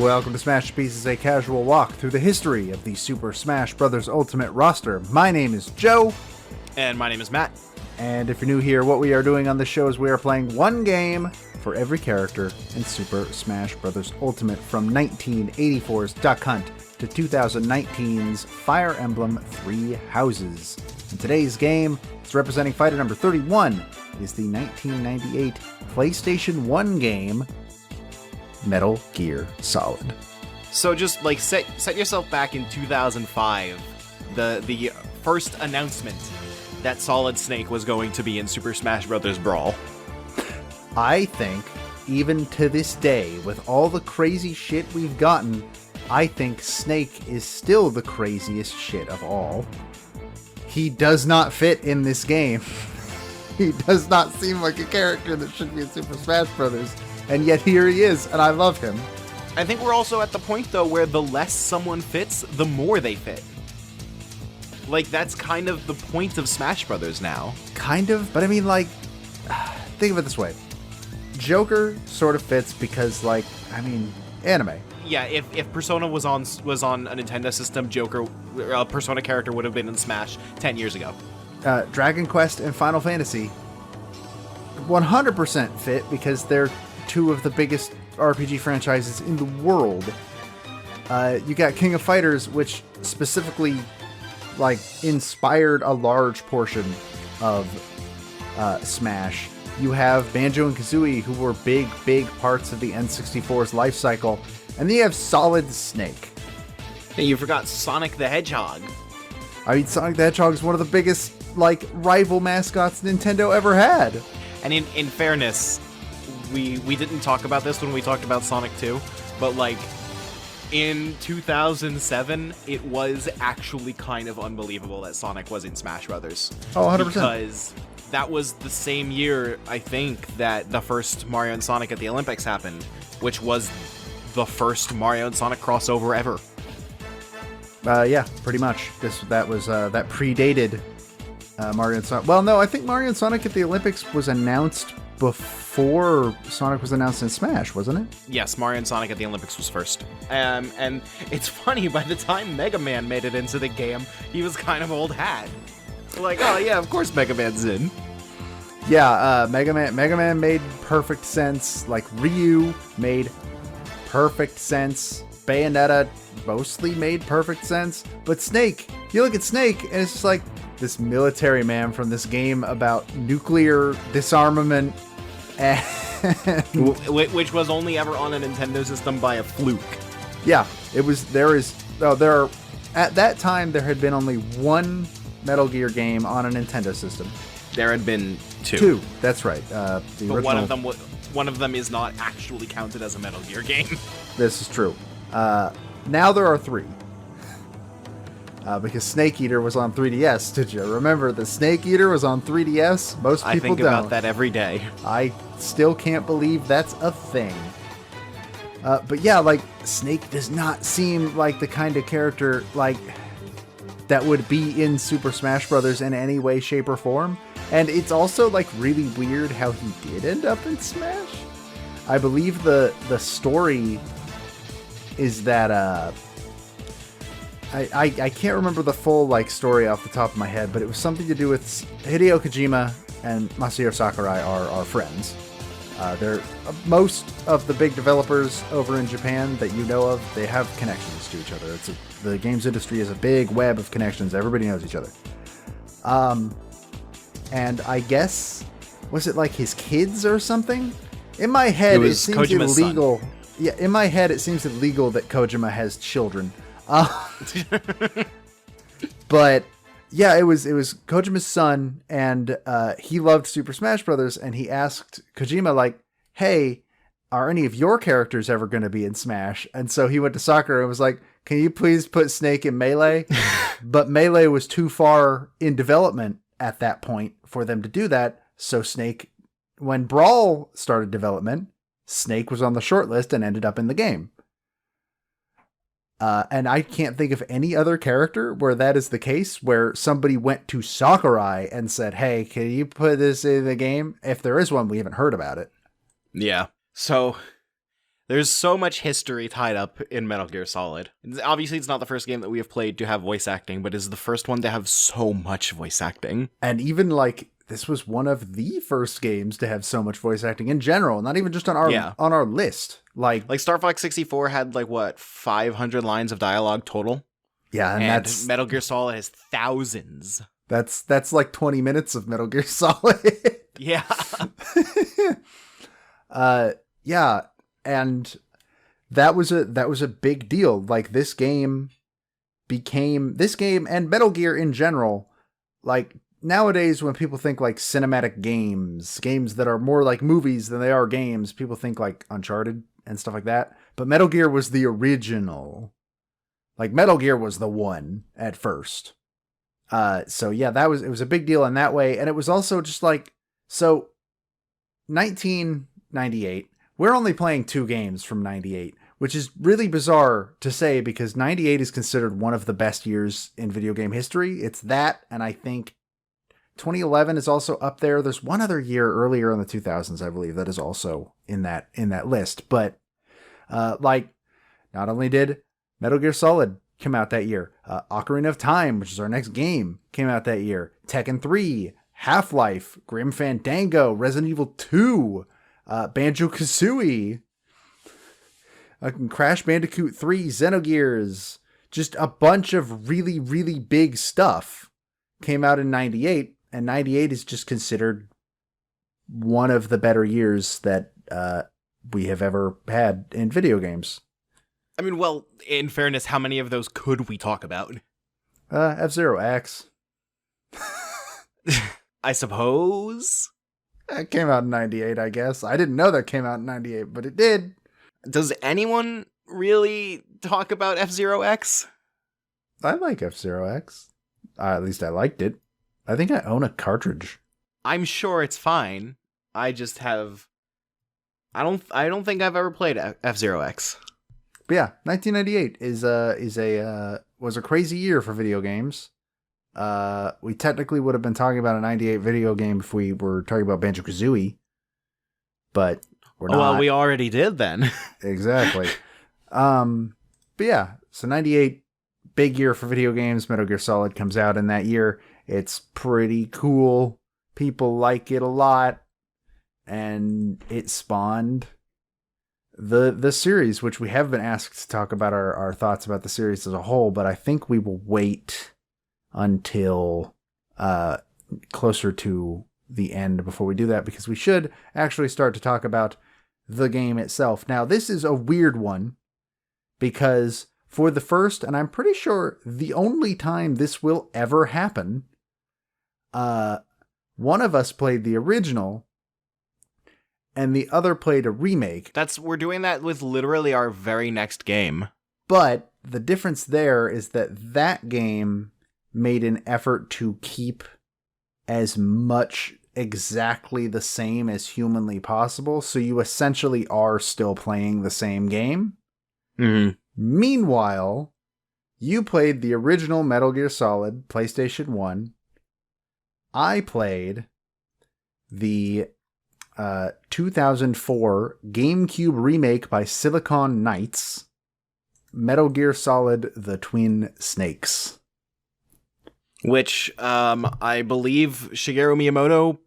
Welcome to Smashterpieces, a casual walk through the history of the Super Smash Bros. Ultimate roster. My name is Joe. And my name is Matt. And if you're new here, what we are doing on the show is we are playing one game for every character in Super Smash Bros. Ultimate, from 1984's Duck Hunt to 2019's Fire Emblem Three Houses. In today's game, it's representing fighter number 31, is the 1998 PlayStation 1 game, Metal Gear Solid. So just like set yourself back in 2005, the first announcement that Solid Snake was going to be in Super Smash Bros. Brawl. I think, even to this day, with all the crazy shit we've gotten, I think Snake is still the craziest shit of all. He does not fit in this game. He does not seem like a character that should be in Super Smash Bros., and yet here he is, and I love him. I think we're also at the point, though, where the less someone fits, the more they fit. Like, that's kind of the point of Smash Brothers now. Kind of, but I mean, like, think of it this way. Joker sort of fits because, like, I mean, anime. Yeah, if Persona was on a Nintendo system, Joker, a Persona character would have been in Smash 10 years ago. Dragon Quest and Final Fantasy 100% fit because they're two of the biggest RPG franchises in the world. You got King of Fighters, which specifically, like, inspired a large portion of Smash. You have Banjo and Kazooie, who were big parts of the N64's life cycle. And then you have Solid Snake. And you forgot Sonic the Hedgehog. I mean, Sonic the Hedgehog is one of the biggest, like, rival mascots Nintendo ever had. And in fairness, we didn't talk about this when we talked about Sonic 2, but, like, in 2007, it was actually kind of unbelievable that Sonic was in Smash Brothers. Oh, 100%. Because that was the same year, I think, that the first Mario and Sonic at the Olympics happened, which was the first Mario and Sonic crossover ever. Yeah, pretty much. That predated Mario and Sonic. Well, no, I think Mario and Sonic at the Olympics was announced before Sonic was announced in Smash, wasn't it? Yes, Mario and Sonic at the Olympics was first. And it's funny, by the time Mega Man made it into the game, he was kind of old hat. Like, oh yeah, of course Mega Man's in. Yeah, Mega Man made perfect sense. Like, Ryu made perfect sense. Bayonetta mostly made perfect sense. But Snake, you look at Snake, and it's just like this military man from this game about nuclear disarmament, and which was only ever on a Nintendo system by a fluke. Yeah, it was. At that time, there had been only one Metal Gear game on a Nintendo system. There had been two. Two, that's right. The but original... one of them is not actually counted as a Metal Gear game. This is true. Now there are three. Because Snake Eater was on 3DS. Did you remember that Snake Eater was on 3DS? Most people don't. I think about that every day. I still can't believe that's a thing. But yeah, like, Snake does not seem like the kind of character, like, that would be in Super Smash Bros. In any way, shape, or form. And it's also, like, really weird how he did end up in Smash. I believe the story is that, I can't remember the full, like, story off the top of my head, but it was something to do with Hideo Kojima and Masahiro Sakurai are friends. They're most of the big developers over in Japan that you know of, they have connections to each other. The games industry is a big web of connections. Everybody knows each other. And I guess, was it like his kids or something? In my head, it seems Kojima's illegal. Son. Yeah, in my head, it seems illegal that Kojima has children. But yeah, it was Kojima's son, and he loved Super Smash Brothers, and he asked Kojima, like, "Hey, are any of your characters ever going to be in Smash?" And so he went to Sakura and was like, "Can you please put Snake in Melee?" But Melee was too far in development at that point for them to do that. So Snake, when Brawl started development, Snake was on the shortlist and ended up in the game. And I can't think of any other character where that is the case, where somebody went to Sakurai and said, "Hey, can you put this in the game?" If there is one, we haven't heard about it. Yeah. So There's so much history tied up in Metal Gear Solid. Obviously, it's not the first game that we have played to have voice acting, but it's the first one to have so much voice acting. And even, like, this was one of the first games to have so much voice acting in general, not even just on our list. Like Star Fox 64 had, 500 lines of dialogue total? Yeah, and that's... Metal Gear Solid has thousands. That's like 20 minutes of Metal Gear Solid. Yeah. Yeah, and that was a big deal. Like, this game and Metal Gear in general, like, nowadays when people think like cinematic games that are more like movies than they are games, people think like Uncharted and stuff like that. But Metal Gear was the original. Like, Metal Gear was the one at first. So yeah, it was a big deal in that way. And it was also just like, so 1998, we're only playing 2 games from 98, which is really bizarre to say because 98 is considered one of the best years in video game history. It's that, and I think 2011 is also up there. There's one other year earlier in the 2000s, I believe, that is also in that list. But not only did Metal Gear Solid come out that year, Ocarina of Time, which is our next game, came out that year. Tekken 3, Half-Life, Grim Fandango, Resident Evil 2, Banjo-Kazooie, Crash Bandicoot 3, Xenogears, just a bunch of really, really big stuff came out in 98, and 98 is just considered one of the better years that we have ever had in video games. I mean, well, in fairness, how many of those could we talk about? F-Zero X. I suppose? It came out in 98, I guess. I didn't know that came out in 98, but it did. Does anyone really talk about F-Zero X? I like F-Zero X. At least I liked it. I think I own a cartridge. I'm sure it's fine. I just have... I don't think I've ever played F-Zero X. But yeah, 1998 was a crazy year for video games. We technically would have been talking about a 98 video game if we were talking about Banjo-Kazooie, but we're not. Well, we already did then. Exactly. But yeah, so 98, big year for video games. Metal Gear Solid comes out in that year. It's pretty cool. People like it a lot. And it spawned the series, which we have been asked to talk about our thoughts about the series as a whole, but I think we will wait until closer to the end before we do that, because we should actually start to talk about the game itself. Now, this is a weird one, because for the first, and I'm pretty sure the only time this will ever happen, one of us played the original, and the other played a remake. We're doing that with literally our very next game. But the difference there is that game made an effort to keep as much exactly the same as humanly possible, so you essentially are still playing the same game. Mm-hmm. Meanwhile, you played the original Metal Gear Solid, PlayStation 1. I played the 2004 GameCube remake by Silicon Knights, Metal Gear Solid: The Twin Snakes. Which, I believe Shigeru Miyamoto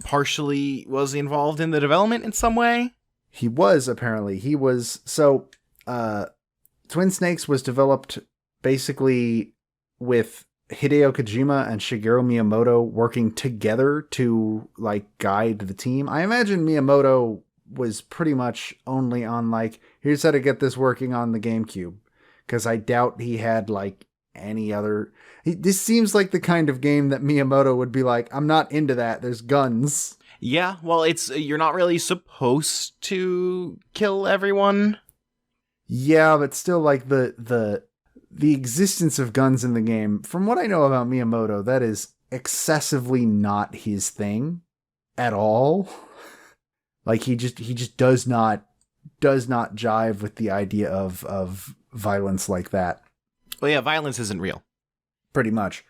partially was involved in the development in some way? He was, apparently. So, Twin Snakes was developed basically with Hideo Kojima and Shigeru Miyamoto working together to, guide the team. I imagine Miyamoto was pretty much only on, here's how to get this working on the GameCube. Because I doubt he had, any other... This seems like the kind of game that Miyamoto would be like, I'm not into that, there's guns. Yeah, well, you're not really supposed to kill everyone. Yeah, but still, the existence of guns in the game, from what I know about Miyamoto, that is excessively not his thing at all. He just does not jive with the idea of violence like that. Well, yeah, violence isn't real. Pretty much.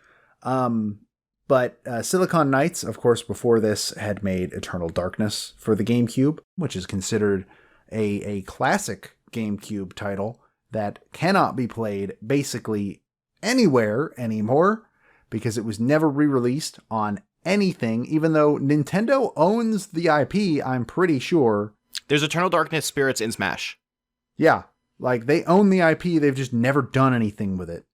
But Silicon Knights, of course, before this had made Eternal Darkness for the GameCube, which is considered a classic GameCube title that cannot be played basically anywhere anymore because it was never re-released on anything, even though Nintendo owns the IP, I'm pretty sure. There's Eternal Darkness Spirits in Smash. Yeah, like they own the IP, they've just never done anything with it.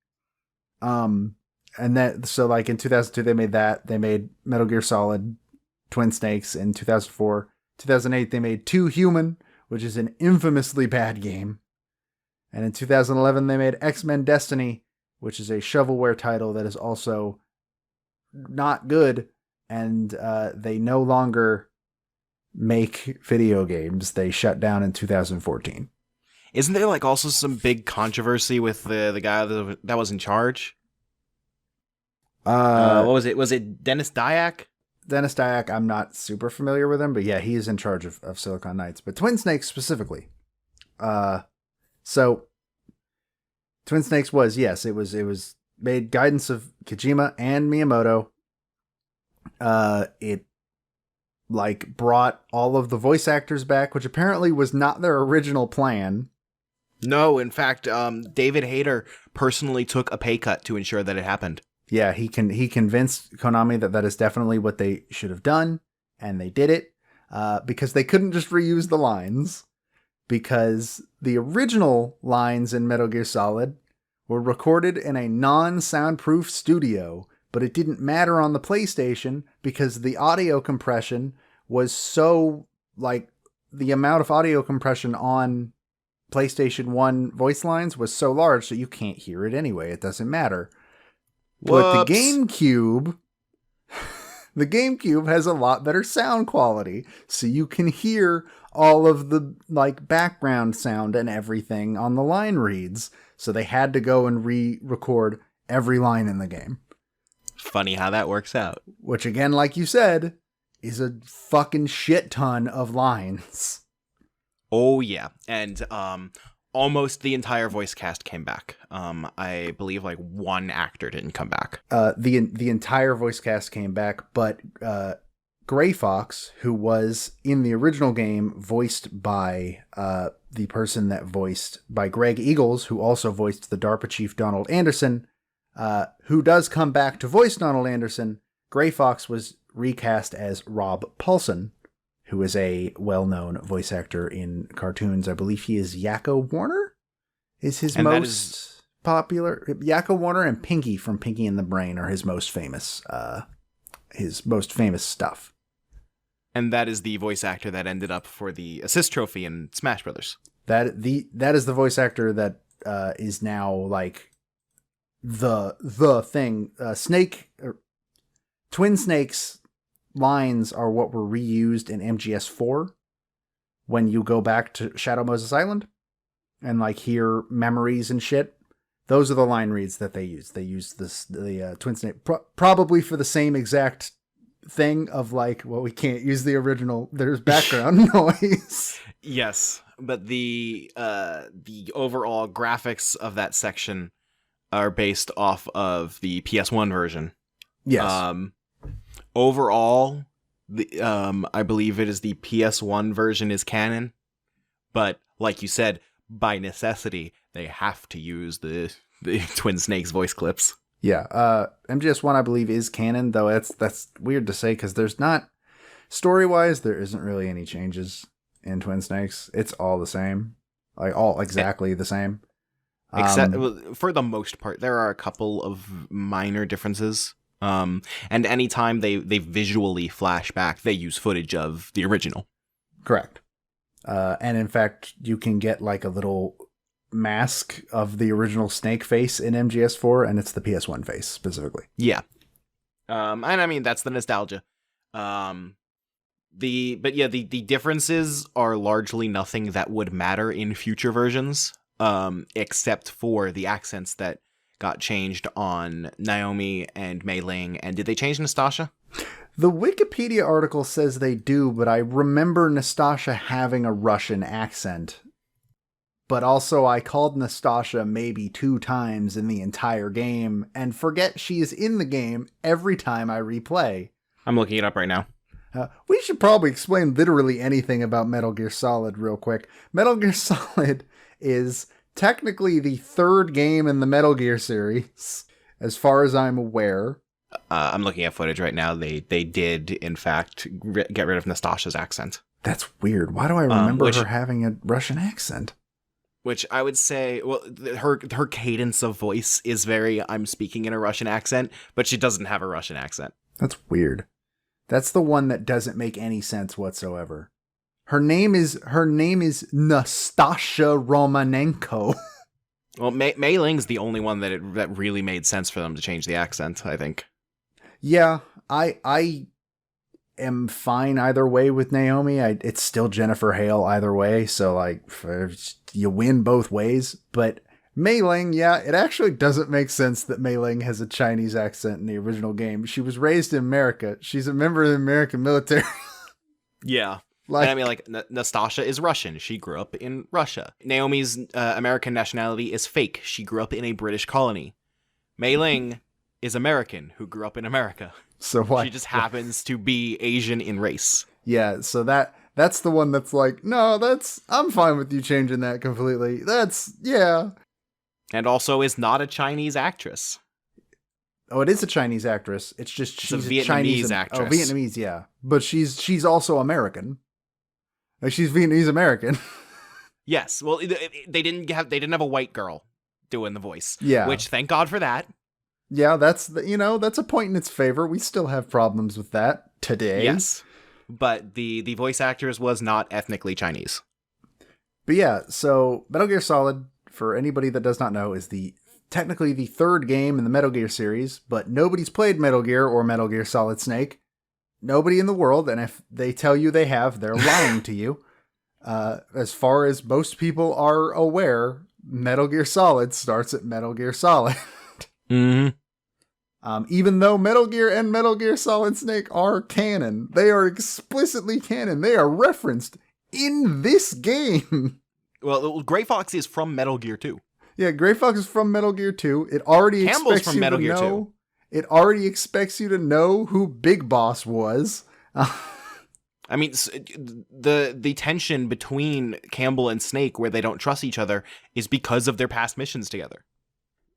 And that, so like in 2002 they made that. They made Metal Gear Solid Twin Snakes in 2004. 2008 they made 2 Human, which is an infamously bad game. And in 2011 they made X-Men Destiny, which is a shovelware title that is also not good. And they no longer make video games. They shut down in 2014. Isn't there like also some big controversy with the guy that was in charge? What was it? Was it Dennis Dyack? Dennis Dyack, I'm not super familiar with him, but yeah, he is in charge of Silicon Knights. But Twin Snakes specifically. So Twin Snakes was, yes, it was made guidance of Kojima and Miyamoto. It like brought all of the voice actors back, which apparently was not their original plan. No, in fact, David Hayter personally took a pay cut to ensure that it happened. Yeah, he convinced Konami that is definitely what they should have done, and they did it because they couldn't just reuse the lines, because the original lines in Metal Gear Solid were recorded in a non-soundproof studio, but it didn't matter on the PlayStation because the audio compression was so, like, the amount of audio compression on PlayStation 1 voice lines was so large that you can't hear it anyway. It doesn't matter. But the GameCube has a lot better sound quality, so you can hear all of the like background sound and everything on the line reads. So they had to go and re-record every line in the game. Funny how that works out. Which again, like you said, is a fucking shit ton of lines. Oh yeah, and almost the entire voice cast came back. I believe like one actor didn't come back. The entire voice cast came back, but Gray Fox, who was in the original game voiced by the person that voiced by Greg Eagles, who also voiced the DARPA chief Donald Anderson, who does come back to voice Donald Anderson. Gray Fox was recast as Rob Paulson, who is a well-known voice actor in cartoons. I believe he is Yakko Warner? Is his most popular? Yakko Warner and Pinky from Pinky and the Brain are his most famous stuff. And that is the voice actor that ended up for the assist trophy in Smash Brothers. That is the voice actor that is now like the thing. Twin Snakes lines are what were reused in MGS4 when you go back to Shadow Moses Island and like hear memories and shit. Those are the line reads that they use. They use the Twin Snake probably for the same exact thing of like, well, we can't use the original. There's background noise. Yes, but the overall graphics of that section are based off of the PS1 version. Yes. Overall, I believe it is the PS1 version is canon, but like you said, by necessity, they have to use the Twin Snakes voice clips. Yeah, MGS1 I believe is canon, though that's weird to say because there's not, story-wise, there isn't really any changes in Twin Snakes. It's all the same, like all exactly the same. Except for the most part, there are a couple of minor differences. And anytime they visually flash back, they use footage of the original. Correct. And in fact, you can get like a little mask of the original Snake face in MGS4, and it's the PS1 face specifically. Yeah. And I mean, that's the nostalgia. The differences are largely nothing that would matter in future versions, except for the accents that got changed on Naomi and Mei Ling. And did they change Nastasha? The Wikipedia article says they do, but I remember Nastasha having a Russian accent. But also I called Nastasha maybe 2 times in the entire game and forget she is in the game every time I replay. I'm looking it up right now. We should probably explain literally anything about Metal Gear Solid real quick. Metal Gear Solid is technically the third game in the Metal Gear series, as far as I'm aware. I'm looking at footage right now. They did, in fact, get rid of Nastasha's accent. That's weird. Why do I remember Which- her having a Russian accent? Which I would say, well, her cadence of voice is very, I'm speaking in a Russian accent, but she doesn't have a Russian accent. That's weird. That's the one that doesn't make any sense whatsoever. Her name is Nastasha Romanenko. Well, Mei Ling's the only one that really made sense for them to change the accent, I think. Yeah, I am fine either way with Naomi. It's still Jennifer Hale either way, so like you win both ways. But Mei Ling, yeah, it actually doesn't make sense that Mei Ling has a Chinese accent in the original game. She was raised in America. She's a member of the American military. Yeah. Like, and I mean, like, Nastasha is Russian. She grew up in Russia. Naomi's American nationality is fake. She grew up in a British colony. Mei Ling is American who grew up in America. So why? She just happens to be Asian in race. Yeah, so that's the one that's like, no, I'm fine with you changing that completely. Yeah. And also is not a Chinese actress. Oh, it is a Chinese actress. It's just she's a Vietnamese Chinese actress. Oh, Vietnamese, yeah. But she's also American. Like, she's Vietnamese American. Yes. Well, they didn't have a white girl doing the voice. Yeah. Which, thank God for that. Yeah, that's a point in its favor. We still have problems with that today. Yes. But the voice actress was not ethnically Chinese. But yeah, so Metal Gear Solid, for anybody that does not know, is technically the third game in the Metal Gear series, but nobody's played Metal Gear or Metal Gear Solid Snake. Nobody in the world, and if they tell you they have, they're lying to you. As far as most people are aware, Metal Gear Solid starts at Metal Gear Solid. Mm-hmm. Even though Metal Gear and Metal Gear Solid Snake are canon, they are explicitly canon. They are referenced in this game. Well, Gray Fox is from Metal Gear 2. Yeah, Gray Fox is from Metal Gear 2. It already Campbell's expects from you Metal to Gear know. 2. It already expects you to know who Big Boss was. I mean, the tension between Campbell and Snake, where they don't trust each other, is because of their past missions together,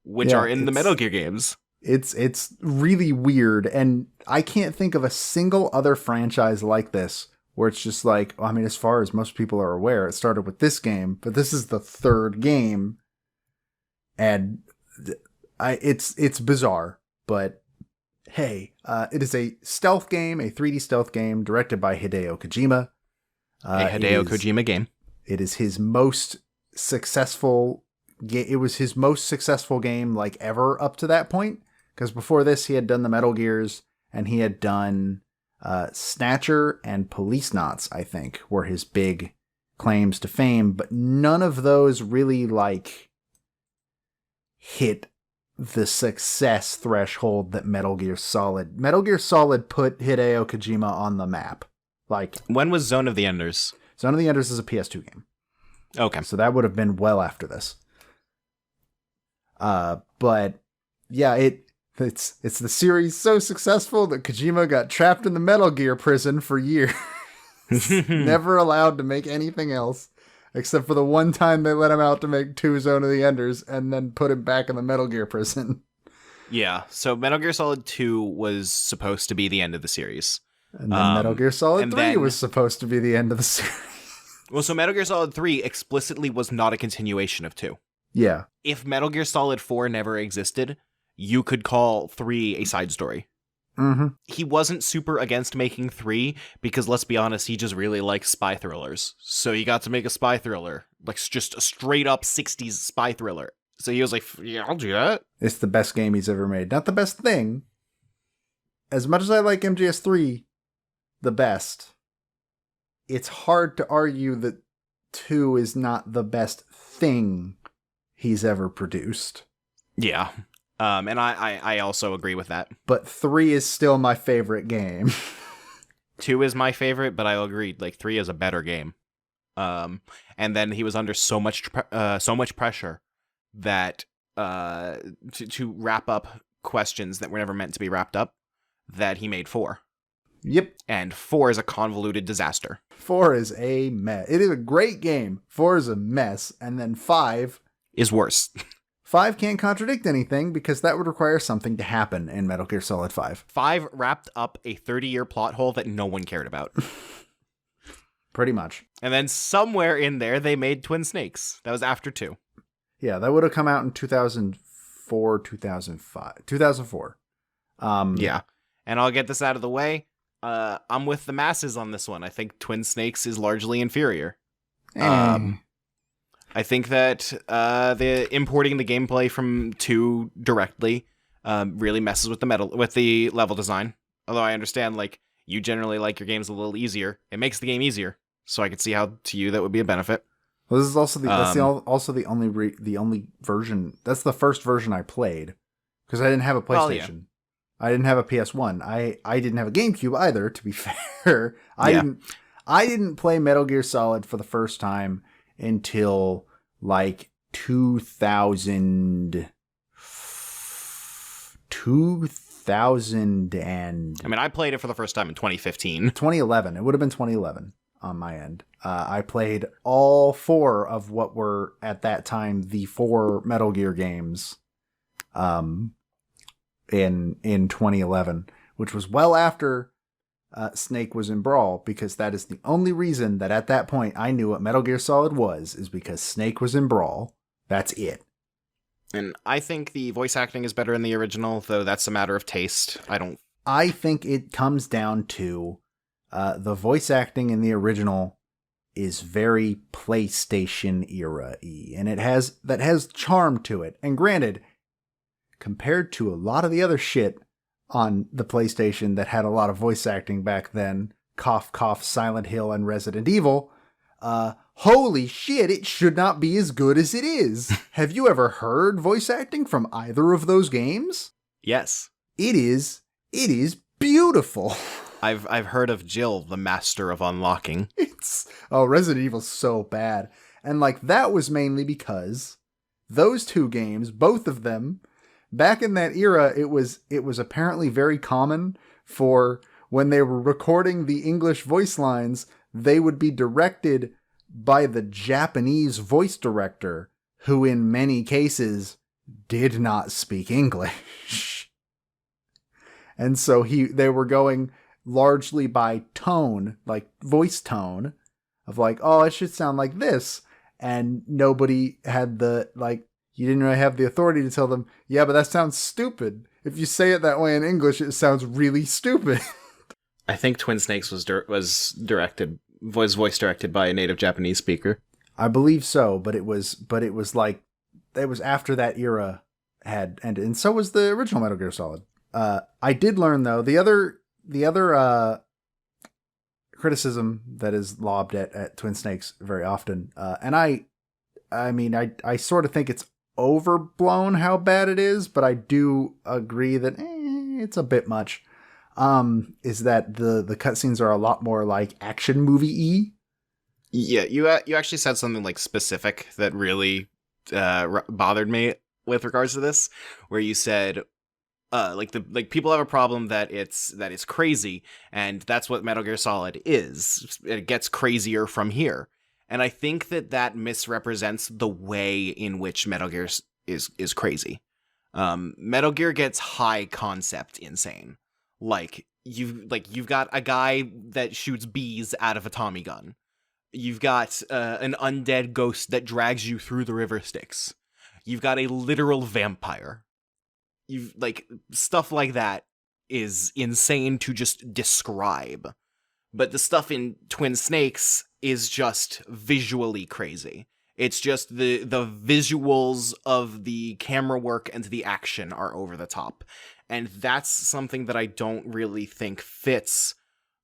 which are in the Metal Gear games. It's really weird, and I can't think of a single other franchise like this where it's just like, I mean, as far as most people are aware, it started with this game, but this is the third game, and it's bizarre, but hey, it is a stealth game, a 3D stealth game directed by Hideo Kojima. A Hideo Kojima game. It is his most successful. It was his most successful game like ever up to that point. Because before this, he had done the Metal Gears, and he had done Snatcher and Police Knots, I think, were his big claims to fame. But none of those really, like, hit the success threshold that Metal Gear Solid... Metal Gear Solid put Hideo Kojima on the map. Like, when was Zone of the Enders? Zone of the Enders is a PS2 game. Okay. So that would have been well after this. But, yeah, It's the series so successful that Kojima got trapped in the Metal Gear prison for years. Never allowed to make anything else. Except for the one time they let him out to make 2 Zone of the Enders and then put him back in the Metal Gear prison. Yeah, so Metal Gear Solid 2 was supposed to be the end of the series. And then Metal Gear Solid 3 then, was supposed to be the end of the series. Well, so Metal Gear Solid 3 explicitly was not a continuation of 2. Yeah. If Metal Gear Solid 4 never existed, you could call 3 a side story. Mm-hmm. He wasn't super against making 3 because, let's be honest, he just really likes spy thrillers. So he got to make a spy thriller, like just a straight up 60s spy thriller. So he was like, yeah, I'll do that. It's the best game he's ever made. Not the best thing. As much as I like MGS3 the best, it's hard to argue that 2 is not the best thing he's ever produced. Yeah. And I also agree with that. But 3 is still my favorite game. 2 is my favorite, but I'll agree. Like 3 is a better game. And then he was under so much pressure that to wrap up questions that were never meant to be wrapped up, that he made 4. Yep. And 4 is a convoluted disaster. 4 is a mess. It is a great game. 4 is a mess. And then 5 is worse. 5 can't contradict anything because that would require something to happen in Metal Gear Solid 5. 5 wrapped up a 30-year plot hole that no one cared about. Pretty much. And then somewhere in there, they made Twin Snakes. That was after 2. Yeah, that would have come out in 2004, 2005. 2004. Yeah. And I'll get this out of the way. I'm with the masses on this one. I think Twin Snakes is largely inferior. I think that the importing the gameplay from 2 directly really messes with the level design. Although I understand, like, you generally like your games a little easier. It makes the game easier, so I could see how to you that would be a benefit. Well, this is also the only version. That's the first version I played because I didn't have a PlayStation. Well, yeah. I didn't have a PS1. I didn't have a GameCube either. To be fair, I didn't play Metal Gear Solid for the first time until like 2000 and... I mean, I played it for the first time in 2015. 2011. It would have been 2011 on my end. I played all 4 of what were, at that time, the 4 Metal Gear games in 2011, which was well after Snake was in Brawl, because that is the only reason that at that point I knew what Metal Gear Solid was, is because Snake was in Brawl. That's it. And I think the voice acting is better in the original, though that's a matter of taste. I think it comes down to the voice acting in the original is very PlayStation era-y, and that has charm to it. And granted, compared to a lot of the other shit on the PlayStation that had a lot of voice acting back then, cough cough, Silent Hill and Resident Evil, holy shit, it should not be as good as it is. Have you ever heard voice acting from either of those games? Yes. It is beautiful. I've heard of Jill, the master of unlocking. Resident Evil's so bad. And like that was mainly because those 2 games, both of them, back in that era, it was apparently very common for when they were recording the English voice lines, they would be directed by the Japanese voice director, who in many cases did not speak English. And so they were going largely by tone, like voice tone, of like, oh, it should sound like this. And nobody had you didn't really have the authority to tell them, yeah, but that sounds stupid. If you say it that way in English, it sounds really stupid. I think Twin Snakes was voice directed by a native Japanese speaker. I believe so, but it was after that era had ended, and so was the original Metal Gear Solid. I did learn though the other criticism that is lobbed at Twin Snakes very often, and I sort of think it's overblown how bad it is, but I do agree that it's a bit much. Is that the cutscenes are a lot more like action movie-y. Yeah, you actually said something like specific that really bothered me with regards to this, where you said people have a problem that it's crazy, and that's what Metal Gear Solid is. It gets crazier from here. And I think that misrepresents the way in which Metal Gear is crazy. Metal Gear gets high concept insane. You've got a guy that shoots bees out of a Tommy gun. You've got an undead ghost that drags you through the river Styx. You've got a literal vampire. Stuff like that is insane to just describe. But the stuff in Twin Snakes is just visually crazy. It's just the visuals of the camera work and the action are over the top. And that's something that I don't really think fits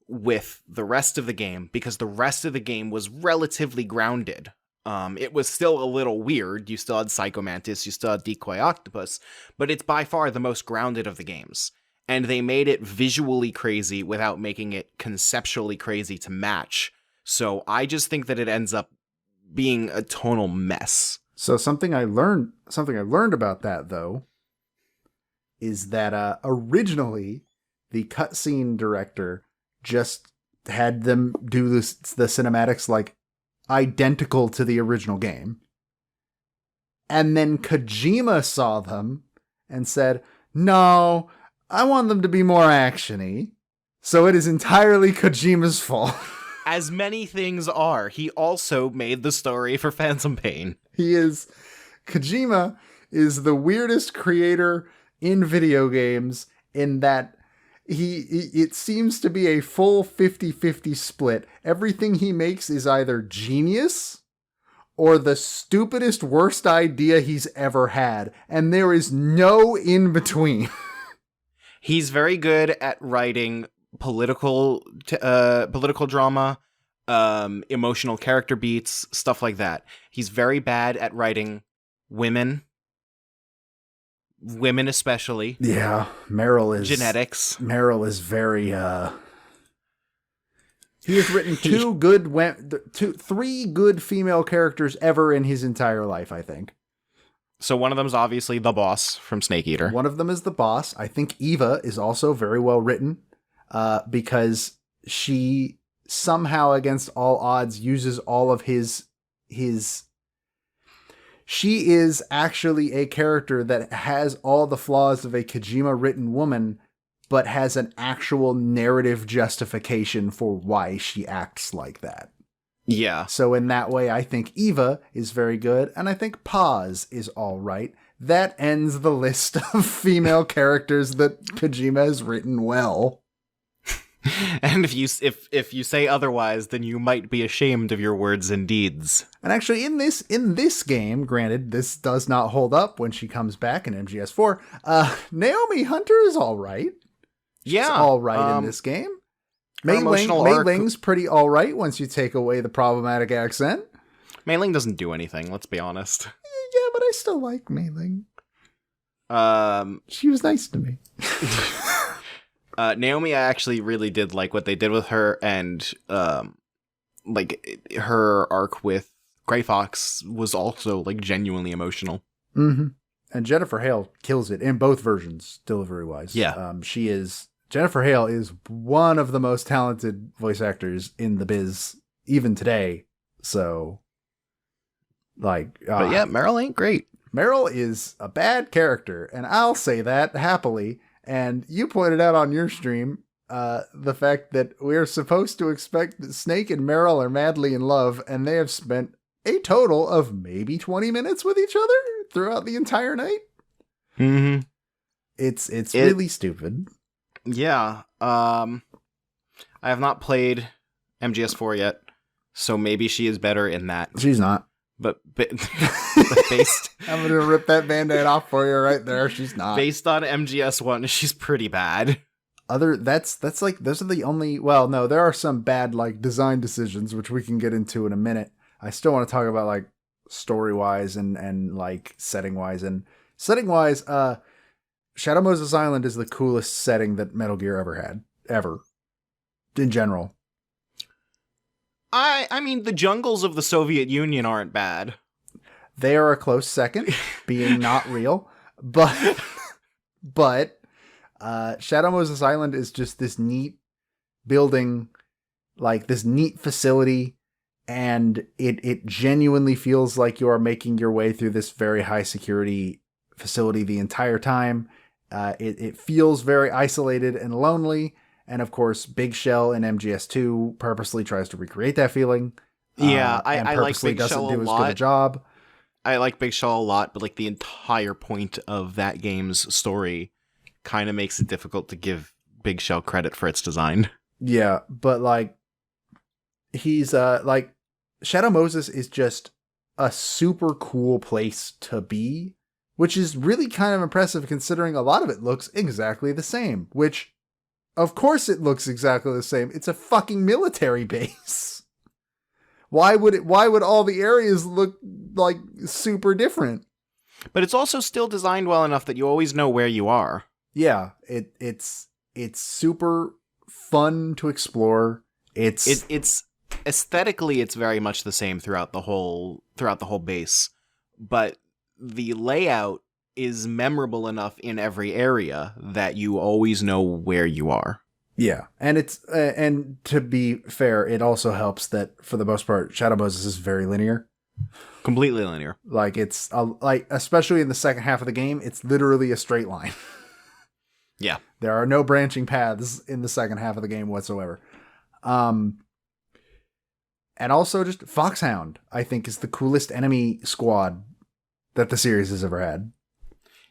with the rest of the game, because the rest of the game was relatively grounded. It was still a little weird. You still had Psycho Mantis, you still had Decoy Octopus, but it's by far the most grounded of the games. And they made it visually crazy without making it conceptually crazy to match. So I just think that it ends up being a tonal mess. So something I learned about that, though, is that originally the cutscene director just had them do the cinematics like identical to the original game. And then Kojima saw them and said, no, I want them to be more action-y. So it is entirely Kojima's fault. As many things are, he also made the story for Phantom Pain. Kojima is the weirdest creator in video games in that it seems to be a full 50-50 split. Everything he makes is either genius or the stupidest, worst idea he's ever had. And there is no in between. He's very good at writing political drama, emotional character beats, stuff like that. He's very bad at writing women especially. Yeah, Meryl is genetics. Meryl is very he has written three good female characters ever in his entire life, I think. So one of them is obviously the boss from Snake Eater. One of them is the boss. I think Eva is also very well written, because she somehow, against all odds, uses all of his. She is actually a character that has all the flaws of a Kojima-written woman, but has an actual narrative justification for why she acts like that. Yeah. So in that way, I think Eva is very good, and I think Paz is all right. That ends the list of female characters that Kojima has written well. And if you say otherwise, then you might be ashamed of your words and deeds. And actually, in this game, granted, this does not hold up when she comes back in MGS4. Naomi Hunter is all right. She's all right in this game. Mei Ling's pretty all right once you take away the problematic accent. Mei Ling doesn't do anything. Let's be honest. Yeah, but I still like Mei Ling. She was nice to me. Naomi, I actually really did like what they did with her, and like her arc with Grey Fox was also like genuinely emotional. Mm-hmm. And Jennifer Hale kills it in both versions, delivery-wise. Yeah. Jennifer Hale is one of the most talented voice actors in the biz, even today. So, like... but yeah, Meryl ain't great. Meryl is a bad character, and I'll say that happily. And you pointed out on your stream the fact that we're supposed to expect that Snake and Meryl are madly in love, and they have spent a total of maybe 20 minutes with each other throughout the entire night. Mm-hmm. It's really stupid. Yeah. I have not played MGS4 yet, so maybe she is better in that. She's not. But based... I'm going to rip that Band-Aid off for you right there. She's not. Based on MGS1, she's pretty bad. That's like, those are the only... Well, no, there are some bad, like, design decisions, which we can get into in a minute. I still want to talk about, like, story-wise and like, setting-wise. And setting-wise, Shadow Moses Island is the coolest setting that Metal Gear ever had. Ever. In general. I mean, the jungles of the Soviet Union aren't bad. They are a close second, being not real. But Shadow Moses Island is just this neat building, like this neat facility, and it genuinely feels like you are making your way through this very high security facility the entire time. It feels very isolated and lonely. And of course, Big Shell in MGS2 purposely tries to recreate that feeling. Yeah, I like Big Shell a lot. Doesn't do as good a job. I like Big Shell a lot, but like the entire point of that game's story kind of makes it difficult to give Big Shell credit for its design. Yeah, but like he's like Shadow Moses is just a super cool place to be, which is really kind of impressive considering a lot of it looks exactly the same, which of course it looks exactly the same. It's a fucking military base. Why would all the areas look like super different? But it's also still designed well enough that you always know where you are. Yeah, it's super fun to explore. It's aesthetically it's very much the same throughout the whole base, but the layout is memorable enough in every area that you always know where you are. Yeah, and it's and to be fair, it also helps that for the most part, Shadow Moses is very linear. Completely linear. Like it's like especially in the second half of the game, it's literally a straight line. Yeah. There are no branching paths in the second half of the game whatsoever. And also just Foxhound, I think, is the coolest enemy squad that the series has ever had.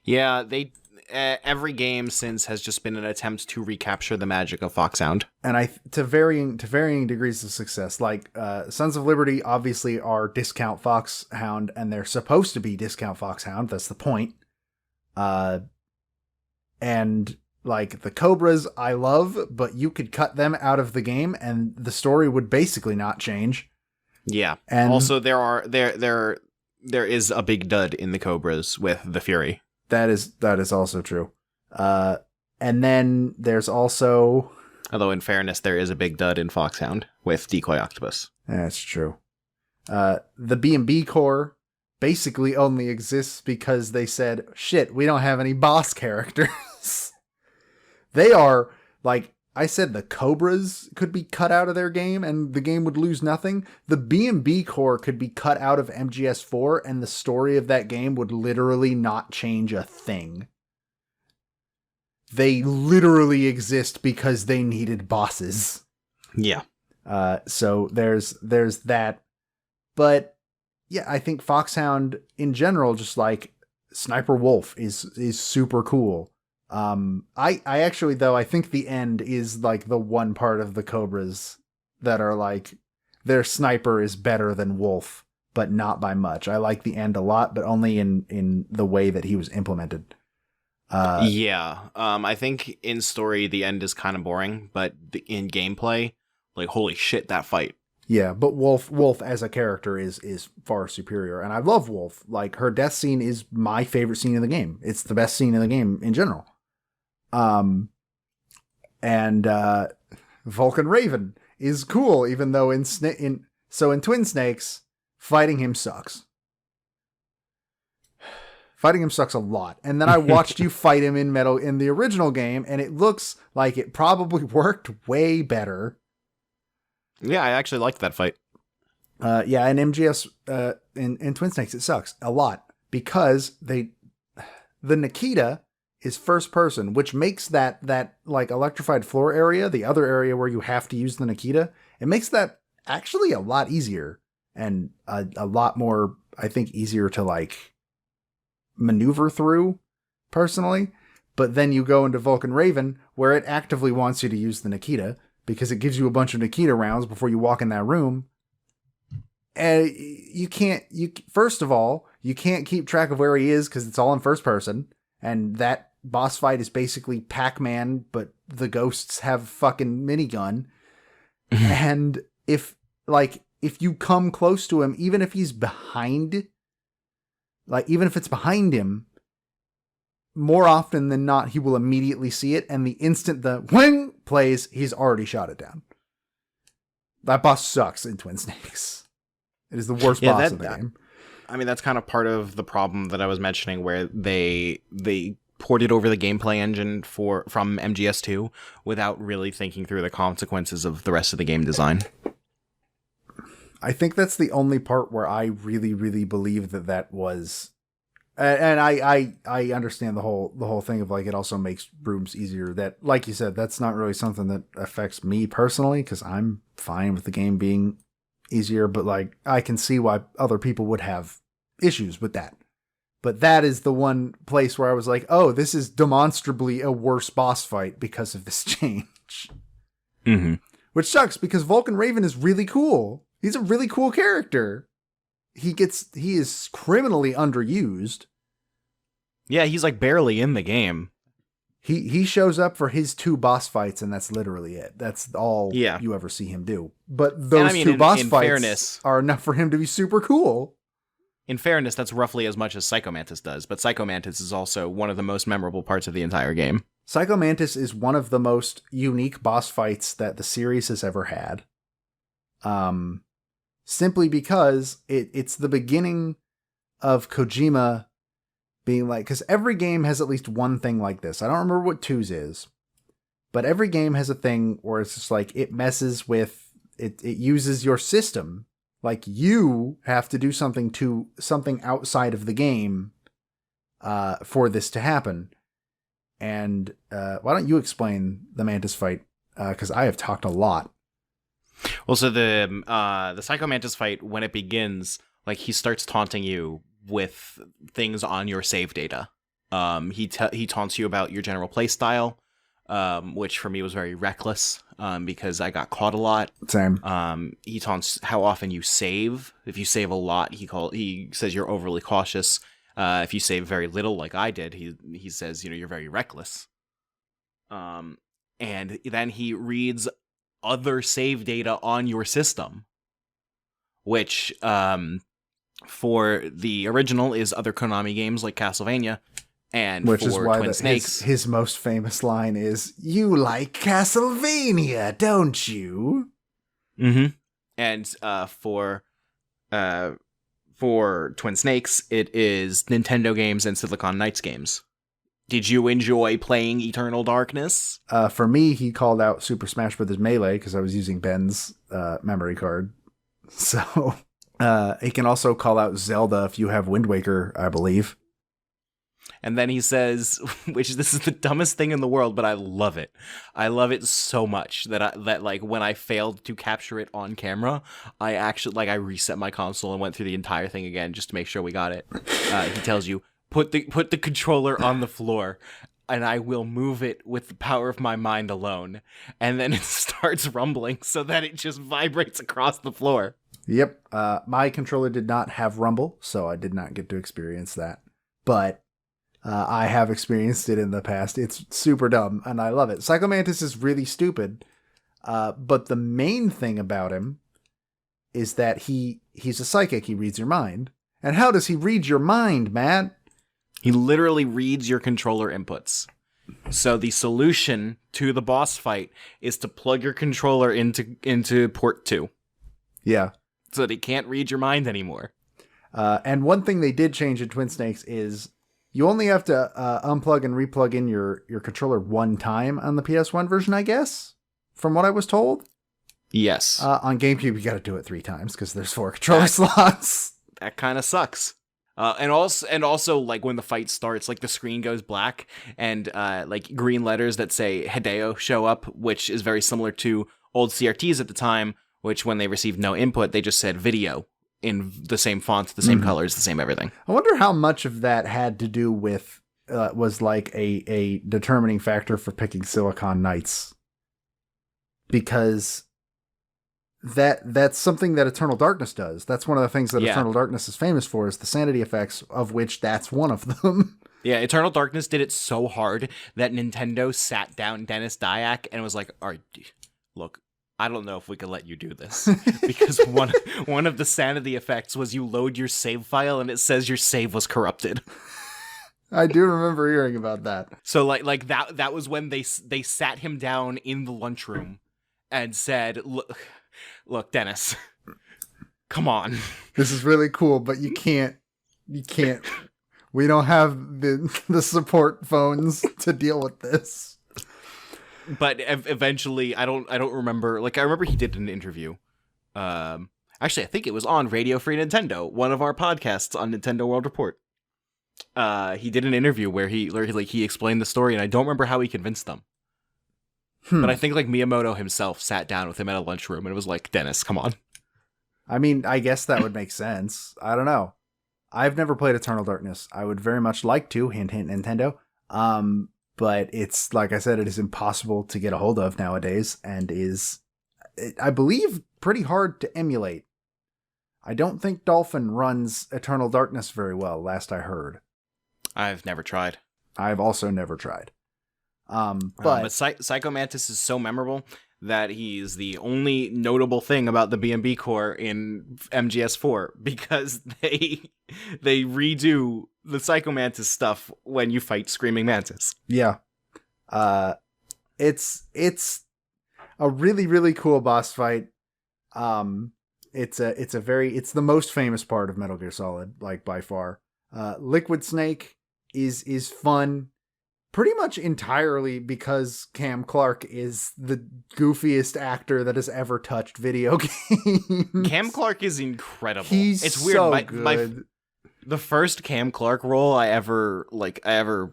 Yeah, they every game since has just been an attempt to recapture the magic of Foxhound. And to varying degrees of success. Like Sons of Liberty obviously are discount Foxhound, and they're supposed to be discount Foxhound. That's the point. And like the Cobras I love, but you could cut them out of the game and the story would basically not change. Yeah. And also there is a big dud in the Cobras with the Fury. That is also true. And then there's also, although in fairness there is a big dud in Foxhound with Decoy Octopus. That's true. The B&B core basically only exists because they said, shit, we don't have any boss characters. They are, like I said, the Cobras could be cut out of their game and the game would lose nothing. The B&B core could be cut out of MGS4 and the story of that game would literally not change a thing. They literally exist because they needed bosses. Yeah. So there's that. But yeah, I think Foxhound in general, just like Sniper Wolf is super cool. I actually, though, I think the end is like the one part of the Cobras that are like their sniper is better than Wolf, but not by much. I like the end a lot, but only in the way that he was implemented. I think in story the end is kind of boring, but in gameplay, like holy shit, that fight. Yeah, but Wolf as a character is far superior, and I love Wolf. Like her death scene is my favorite scene in the game. It's the best scene in the game in general. And Vulcan Raven is cool, even though in Twin Snakes, fighting him sucks. Fighting him sucks a lot. And then I watched you fight him in the original game, and it looks like it probably worked way better. Yeah, I actually liked that fight. Yeah, in MGS, in Twin Snakes, it sucks a lot because the Nikita is first person, which makes that like electrified floor area, the other area where you have to use the Nikita, it makes that actually a lot easier and a lot more, I think, easier to like maneuver through personally. But then you go into Vulcan Raven where it actively wants you to use the Nikita because it gives you a bunch of Nikita rounds before you walk in that room. And first of all, you can't keep track of where he is because it's all in first person. And that boss fight is basically Pac-Man, but the ghosts have fucking minigun. And if you come close to him, even if he's behind, like even if it's behind him, more often than not, he will immediately see it. And the instant the wing plays, he's already shot it down. That boss sucks in Twin Snakes. It is the worst boss in the game. I mean, that's kind of part of the problem that I was mentioning, where they ported over the gameplay engine from MGS2 without really thinking through the consequences of the rest of the game design. I think that's the only part where I really, really believe that was, and I understand the whole thing of like it also makes rooms easier. That, like you said, that's not really something that affects me personally because I'm fine with the game being easier, but like I can see why other people would have issues with that. But that is the one place where I was like, oh, this is demonstrably a worse boss fight because of this change. Mm-hmm. Which sucks because Vulcan Raven is really cool. He's a really cool character. He is criminally underused. Yeah, he's like barely in the game. He shows up for his 2 boss fights, and that's literally it. That's all you ever see him do. But those 2 boss fights are enough for him to be super cool. In fairness, that's roughly as much as Psychomantis does, but Psychomantis is also one of the most memorable parts of the entire game. Psychomantis is one of the most unique boss fights that the series has ever had. Simply because it's the beginning of Kojima being like, because every game has at least one thing like this. I don't remember what 2's is, But every game has a thing where it's just like it messes with it. It uses your system. Like you have to do something outside of the game for this to happen. And why don't you explain the Mantis fight? Because I have talked a lot. Well, so the Psycho Mantis fight, when it begins, like he starts taunting you with things on your save data. He taunts you about your general play style, which for me was very reckless, because I got caught a lot. Same. He taunts how often you save. If you save a lot, he says you're overly cautious. If you save very little, like I did, he says, you're very reckless. And then he reads other save data on your system, which for the original is other Konami games like Castlevania, and which for is why Twin Snakes, his most famous line is, "You like Castlevania, don't you?" Mm-hmm. And for Twin Snakes, it is Nintendo games and Silicon Knights games. Did you enjoy playing Eternal Darkness? For me, he called out Super Smash Bros. Melee because I was using Ben's memory card. So he can also call out Zelda if you have Wind Waker, I believe. And then he says, this is the dumbest thing in the world, but I love it. I love it so much that like when I failed to capture it on camera, I actually I reset my console and went through the entire thing again just to make sure we got it. He tells you, put the controller on the floor, and I will move it with the power of my mind alone. And then it starts rumbling so that it just vibrates across the floor. Yep. My controller did not have rumble, so I did not get to experience that. But I have experienced it in the past. It's super dumb, and I love it. Psycho Mantis is really stupid, but the main thing about him is that he's a psychic. He reads your mind. And how does he read your mind, Matt? He literally reads your controller inputs. So the solution to the boss fight is to plug your controller into port 2. Yeah. So that he can't read your mind anymore. And one thing they did change in Twin Snakes is you only have to unplug and replug in your controller one time on the PS1 version, I guess, from what I was told. Yes. On GameCube, you got to do it 3 times because there's 4 controller slots. That kind of sucks. And also, like when the fight starts, like the screen goes black and like green letters that say Hideo show up, which is very similar to old CRTs at the time, which when they received no input, they just said video in the same font, the same colors, the same everything. I wonder how much of that had to do with was like a determining factor for picking Silicon Knights, because that's something that Eternal Darkness does. That's one of the things that Eternal Darkness is famous for, is the sanity effects, of which that's one of them. Yeah, Eternal Darkness did it so hard that Nintendo sat down Dennis Dyack and was like, "All right, look, I don't know if we can let you do this." Because one of the sanity effects was you load your save file and it says your save was corrupted. I do remember hearing about that. So like that was when they sat him down in the lunchroom and said, Look, Dennis, come on. This is really cool, but you can't. We don't have the support phones to deal with this." But eventually, I don't remember. Like, I remember he did an interview. Actually, I think it was on Radio Free Nintendo, one of our podcasts on Nintendo World Report. He did an interview where he explained the story, and I don't remember how he convinced them. But I think like Miyamoto himself sat down with him at a lunchroom and was like, "Dennis, come on." I mean, I guess that would make sense. I don't know. I've never played Eternal Darkness. I would very much like to, hint, hint, Nintendo. But it's, like I said, it is impossible to get a hold of nowadays, and is, I believe, pretty hard to emulate. I don't think Dolphin runs Eternal Darkness very well, last I heard. I've never tried. I've also never tried. But Psycho Mantis is so memorable that he's the only notable thing about the B&B core in MGS4, because they redo the Psycho Mantis stuff when you fight Screaming Mantis. Yeah. It's a really, really cool boss fight. It's the most famous part of Metal Gear Solid, like by far. Liquid Snake is fun. pretty much entirely because Cam Clark is the goofiest actor that has ever touched video games. Cam Clark is incredible. It's weird. So good. The first Cam Clark role I ever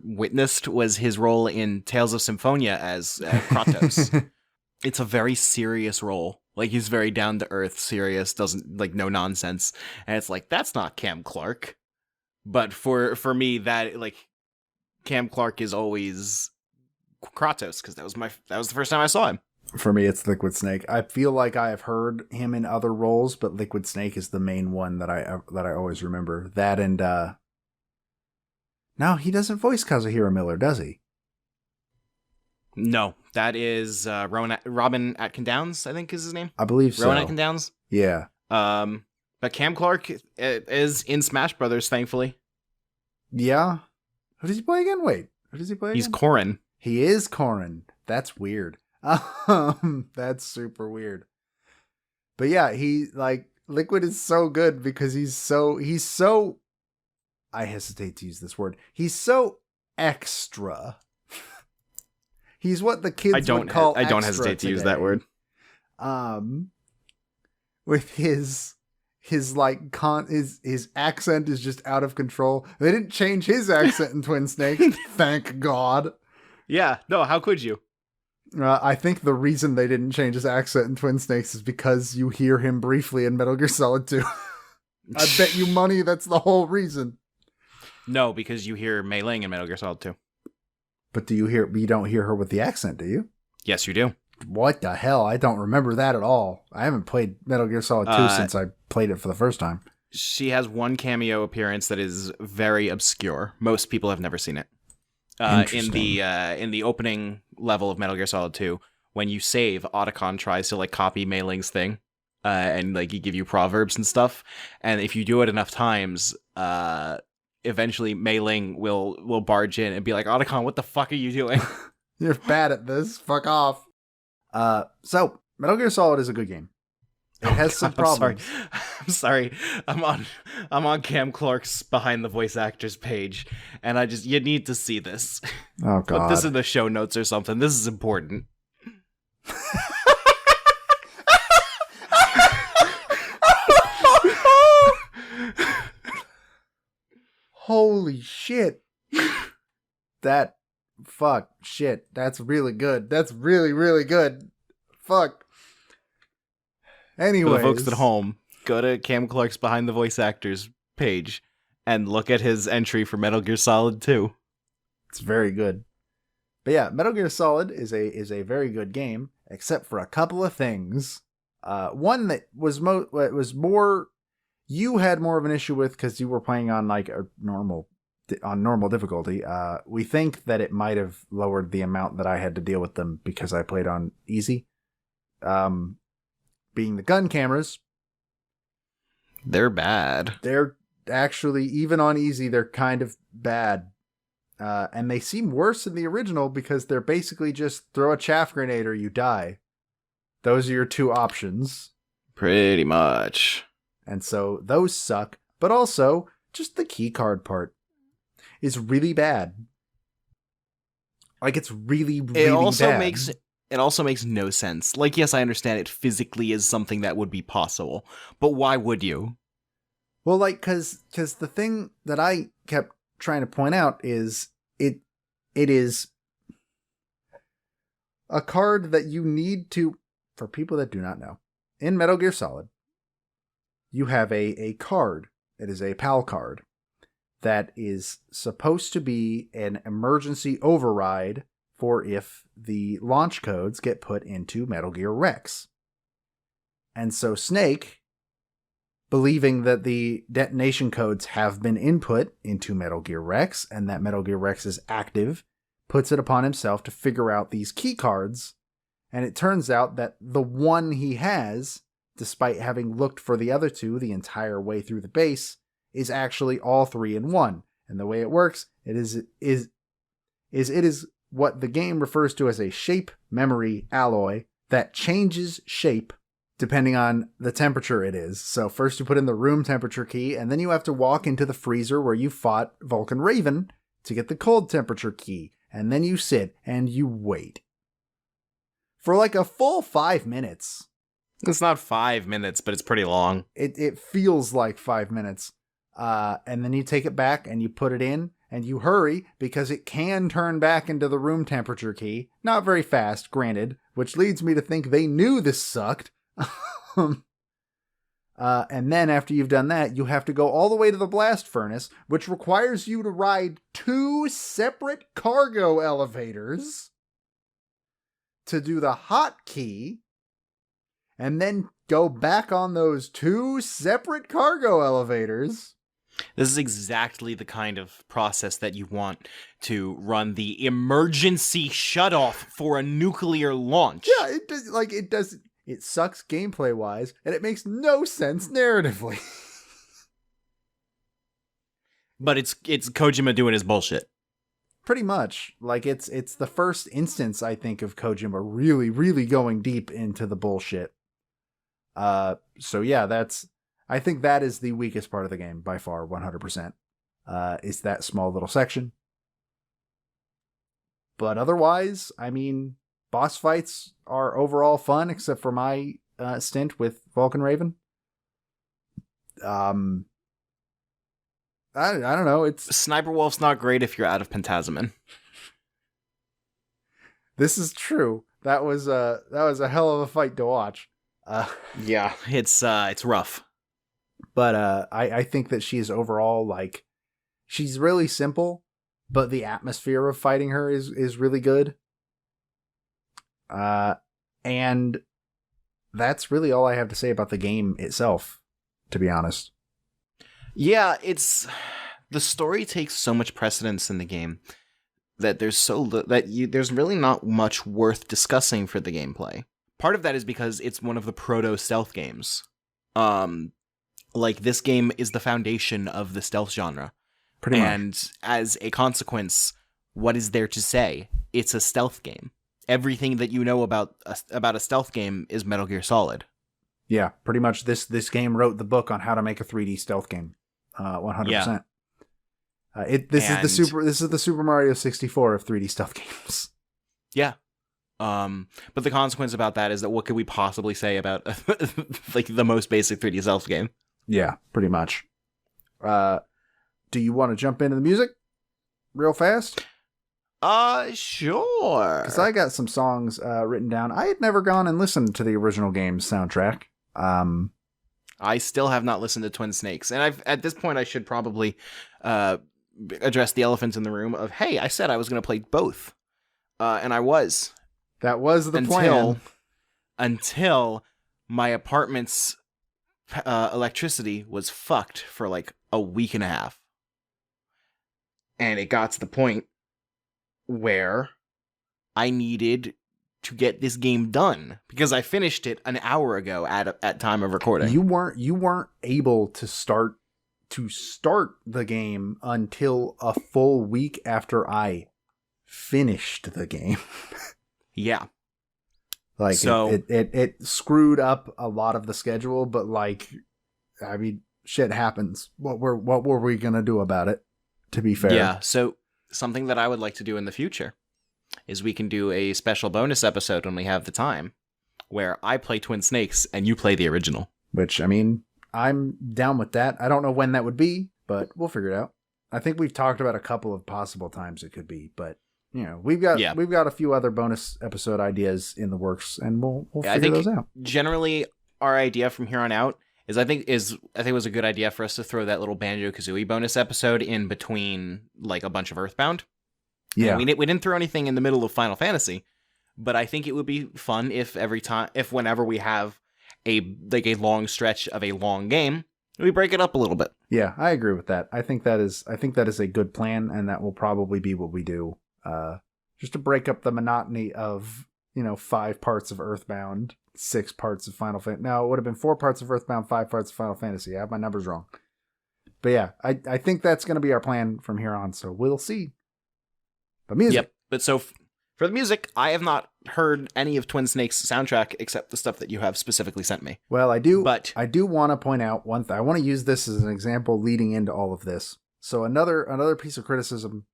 witnessed was his role in Tales of Symphonia as Kratos. It's a very serious role. Like, he's very down to earth, serious, doesn't like no nonsense, and it's like that's not Cam Clark. But for me, that like Cam Clark is always Kratos because that was the first time I saw him. For me, it's Liquid Snake. I feel like I have heard him in other roles, but Liquid Snake is the main one that I always remember. That and no, he doesn't voice Kazuhiro Miller, does he? No, that is Robin Atkin Downs, I think is his name. I believe so. Robin Atkin Downs. Yeah. But Cam Clark is in Smash Brothers, thankfully. Yeah. Who does he play again? Wait, who does he play again? He's Corrin. He is Corrin. That's weird. That's super weird. But yeah, he like Liquid is so good because he's so I hesitate to use this word. He's so extra. He's what the kids would call I don't hesitate to use that word. With his like his accent is just out of control. They didn't change his accent in Twin Snakes, thank God. Yeah, no, how could you? I think the reason they didn't change his accent in Twin Snakes is because you hear him briefly in Metal Gear Solid 2. I bet you money that's the whole reason. No, because you hear Mei Ling in Metal Gear Solid 2. But you don't hear her with the accent, do you? Yes, you do. What the hell? I don't remember that at all. I haven't played Metal Gear Solid 2 since I played it for the first time. She has one cameo appearance that is very obscure. Most people have never seen it. In the opening level of Metal Gear Solid 2, when you save, Otacon tries to like copy Mei Ling's thing, and like he give you proverbs and stuff. And if you do it enough times, eventually Mei Ling will barge in and be like, Otacon, what the fuck are you doing? You're bad at this. Fuck off. So Metal Gear Solid is a good game. It has some problems. I'm sorry. I'm on Cam Clark's behind the voice actors page, and you need to see this. Oh God. Put this in the show notes or something. This is important. Holy shit. Shit. That's really good. That's really, really good. Fuck. Anyways. For the folks at home, go to Cam Clark's behind the voice actors page and look at his entry for Metal Gear Solid 2. It's very good. But yeah, Metal Gear Solid is a very good game, except for a couple of things. One that was more you had more of an issue with because you were playing on like a normal difficulty. We think that it might have lowered the amount that I had to deal with them because I played on easy. Being the gun cameras. They're bad. They're actually, even on easy, they're kind of bad. And they seem worse in the original because they're basically just throw a chaff grenade or you die. Those are your two options. Pretty much. And so those suck. But also, just the keycard part is really bad. Like, it's really, really bad. It also makes no sense. Like, yes, I understand it physically is something that would be possible, but why would you? Well, like, because the thing that I kept trying to point out is it is a card that you need to, for people that do not know, in Metal Gear Solid, you have a card. It is a PAL card that is supposed to be an emergency override for if the launch codes get put into Metal Gear Rex. And so Snake, believing that the detonation codes have been input into Metal Gear Rex and that Metal Gear Rex is active, puts it upon himself to figure out these key cards. And it turns out that the one he has, despite having looked for the other two the entire way through the base, is actually all three in one. And the way it works, it is what the game refers to as a shape memory alloy that changes shape depending on the temperature it is. So first you put in the room temperature key, and then you have to walk into the freezer where you fought Vulcan Raven to get the cold temperature key. and then you sit and you wait for like a full 5 minutes. It's not 5 minutes, but it's pretty long. It feels like 5 minutes. And then you take it back and you put it in and you hurry because it can turn back into the room temperature key. Not very fast, granted, which leads me to think they knew this sucked. And then after you've done that, you have to go all the way to the blast furnace, which requires you to ride 2 separate cargo elevators to do the hotkey, and then go back on those 2 separate cargo elevators. This is exactly the kind of process that you want to run the emergency shutoff for a nuclear launch. Yeah, it sucks gameplay wise, and it makes no sense narratively. But it's Kojima doing his bullshit. Pretty much. Like, it's the first instance, I think, of Kojima really, really going deep into the bullshit. So yeah, I think that is the weakest part of the game by far, 100%. Is that small little section. But otherwise, I mean, boss fights are overall fun, except for my stint with Vulcan Raven. I don't know. It's Sniper Wolf's not great if you're out of Pentazemin. This is true. That was a hell of a fight to watch. Yeah, it's rough. But I think that she is overall, like, she's really simple, but the atmosphere of fighting her is really good. And that's really all I have to say about the game itself, to be honest. Yeah, the story takes so much precedence in the game that there's really not much worth discussing for the gameplay. Part of that is because it's one of the proto stealth games. Like, this game is the foundation of the stealth genre. Pretty much. And as a consequence, what is there to say? It's a stealth game. Everything that you know about a stealth game is Metal Gear Solid. Yeah, pretty much. This game wrote the book on how to make a 3D stealth game. 100%. Yeah. This is the Super Mario 64 of 3D stealth games. Yeah. But the consequence about that is that what could we possibly say about like the most basic 3D stealth game? Yeah, pretty much. Do you want to jump into the music real fast? Sure. Because I got some songs written down. I had never gone and listened to the original game's soundtrack. I still have not listened to Twin Snakes, and at this point I should probably address the elephant in the room of, hey, I said I was going to play both, and I was. That was the plan. Until my apartment's electricity was fucked for like a week and a half, and it got to the point where I needed to get this game done because I finished it an hour ago at time of recording. You weren't able to start the game until a full week after I finished the game. Yeah. Like, so it screwed up a lot of the schedule, but like, I mean, shit happens. What were we gonna do about it? To be fair. Yeah. So something that I would like to do in the future is we can do a special bonus episode when we have the time, where I play Twin Snakes and you play the original. Which, I mean, I'm down with that. I don't know when that would be, but we'll figure it out. I think we've talked about a couple of possible times it could be, but you know, we've got a few other bonus episode ideas in the works, and we'll figure those out. Generally, our idea from here on out is I think it was a good idea for us to throw that little Banjo-Kazooie bonus episode in between like a bunch of Earthbound. Yeah, we didn't throw anything in the middle of Final Fantasy, but I think it would be fun if whenever we have a long stretch of a long game, we break it up a little bit. Yeah, I agree with that. I think that is a good plan, and that will probably be what we do. Just to break up the monotony of, 5 parts of Earthbound, 6 parts of Final Fantasy. No, it would have been 4 parts of Earthbound, 5 parts of Final Fantasy. I have my numbers wrong. But yeah, I think that's going to be our plan from here on, so we'll see. But music. Yep. But so for the music, I have not heard any of Twin Snakes' soundtrack except the stuff that you have specifically sent me. Well, I do want to point out one thing. I want to use this as an example leading into all of this. So another piece of criticism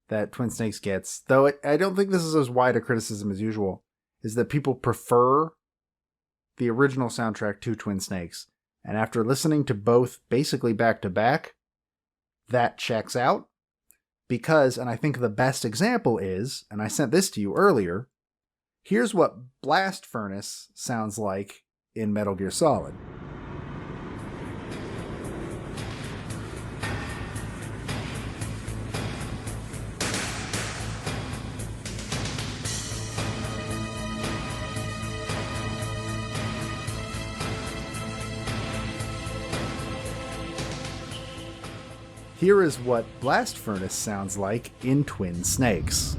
that Twin Snakes gets, though I don't think this is as wide a criticism as usual, is that people prefer the original soundtrack to Twin Snakes. And after listening to both basically back to back, that checks out. Because, and I think the best example is, and I sent this to you earlier, here's what Blast Furnace sounds like in Metal Gear Solid. Here is what Blast Furnace sounds like in Twin Snakes.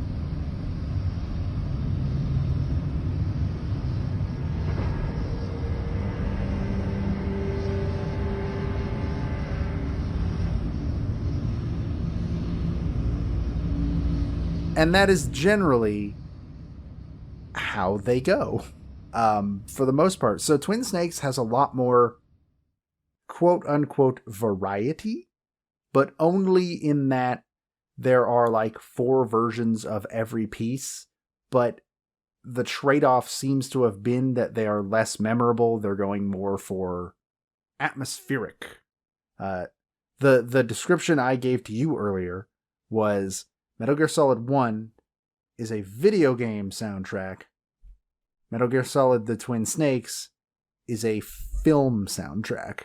And that is generally how they go, for the most part. So Twin Snakes has a lot more quote-unquote variety, but only in that there are like 4 versions of every piece, but the trade-off seems to have been that they are less memorable. They're going more for atmospheric. The description I gave to you earlier was Metal Gear Solid 1 is a video game soundtrack. Metal Gear Solid The Twin Snakes is a film soundtrack.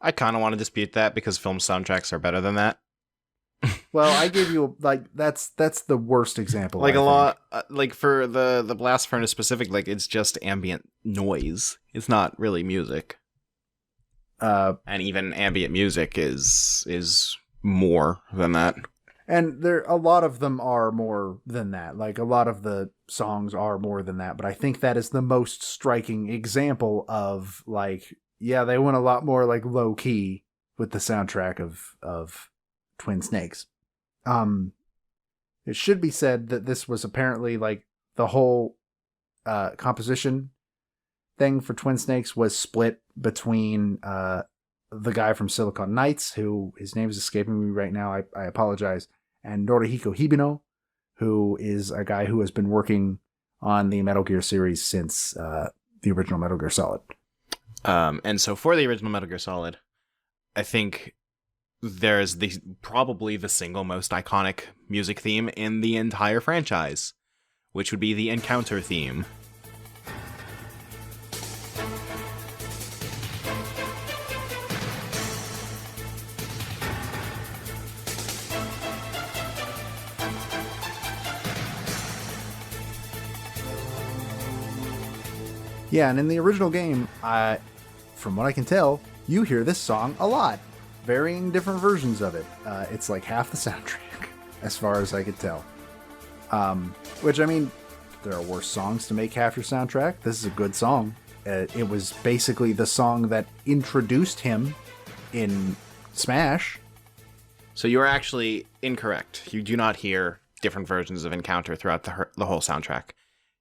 I kind of want to dispute that because film soundtracks are better than that. Well, I gave you like that's the worst example. Like a lot, like for the Blast Furnace specific, like it's just ambient noise. It's not really music. And even ambient music is more than that. And a lot of them are more than that. Like a lot of the songs are more than that. But I think that is the most striking example of like, yeah, they went a lot more like low key with the soundtrack of Twin Snakes. It should be said that this was apparently like the whole composition thing for Twin Snakes was split between the guy from Silicon Knights, who his name is escaping me right now. I apologize. And Norihiko Hibino, who is a guy who has been working on the Metal Gear series since the original Metal Gear Solid. And so for the original Metal Gear Solid, I think there's probably the single most iconic music theme in the entire franchise, which would be the Encounter theme. Yeah, and in the original game, from what I can tell, you hear this song a lot. Varying different versions of it. It's like half the soundtrack, as far as I could tell. Which, I mean, there are worse songs to make half your soundtrack. This is a good song. It was basically the song that introduced him in Smash. So you are actually incorrect. You do not hear different versions of Encounter throughout the whole soundtrack.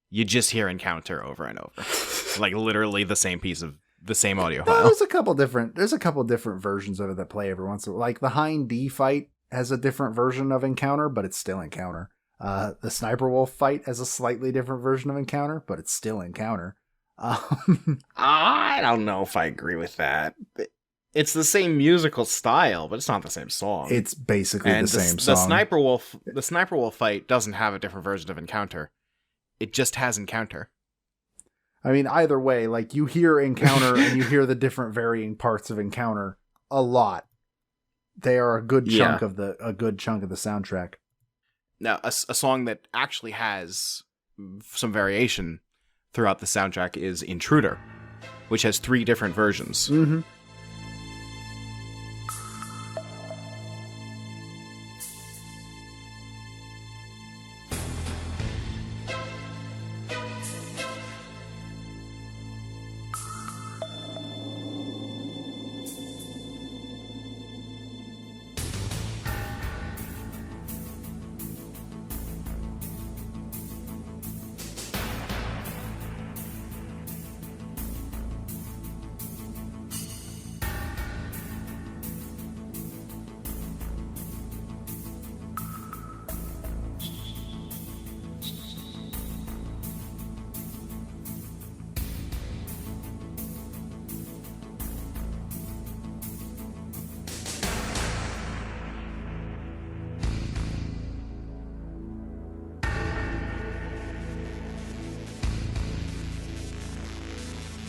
You just hear Encounter over and over. Like literally the same piece of the same audio file. There's a couple different versions of it that play every once in a while. Like the Hind D fight has a different version of Encounter, but it's still Encounter. The Sniper Wolf fight has a slightly different version of Encounter, but it's still Encounter. I don't know if I agree with that. It's the same musical style, but it's not the same song. It's basically the same song. The Sniper Wolf fight doesn't have a different version of Encounter. It just has Encounter. I mean, either way, like you hear Encounter and you hear the different varying parts of Encounter a lot. They are a good chunk of the soundtrack. Now, a song that actually has some variation throughout the soundtrack is Intruder, which has 3 different versions. Mm-hmm.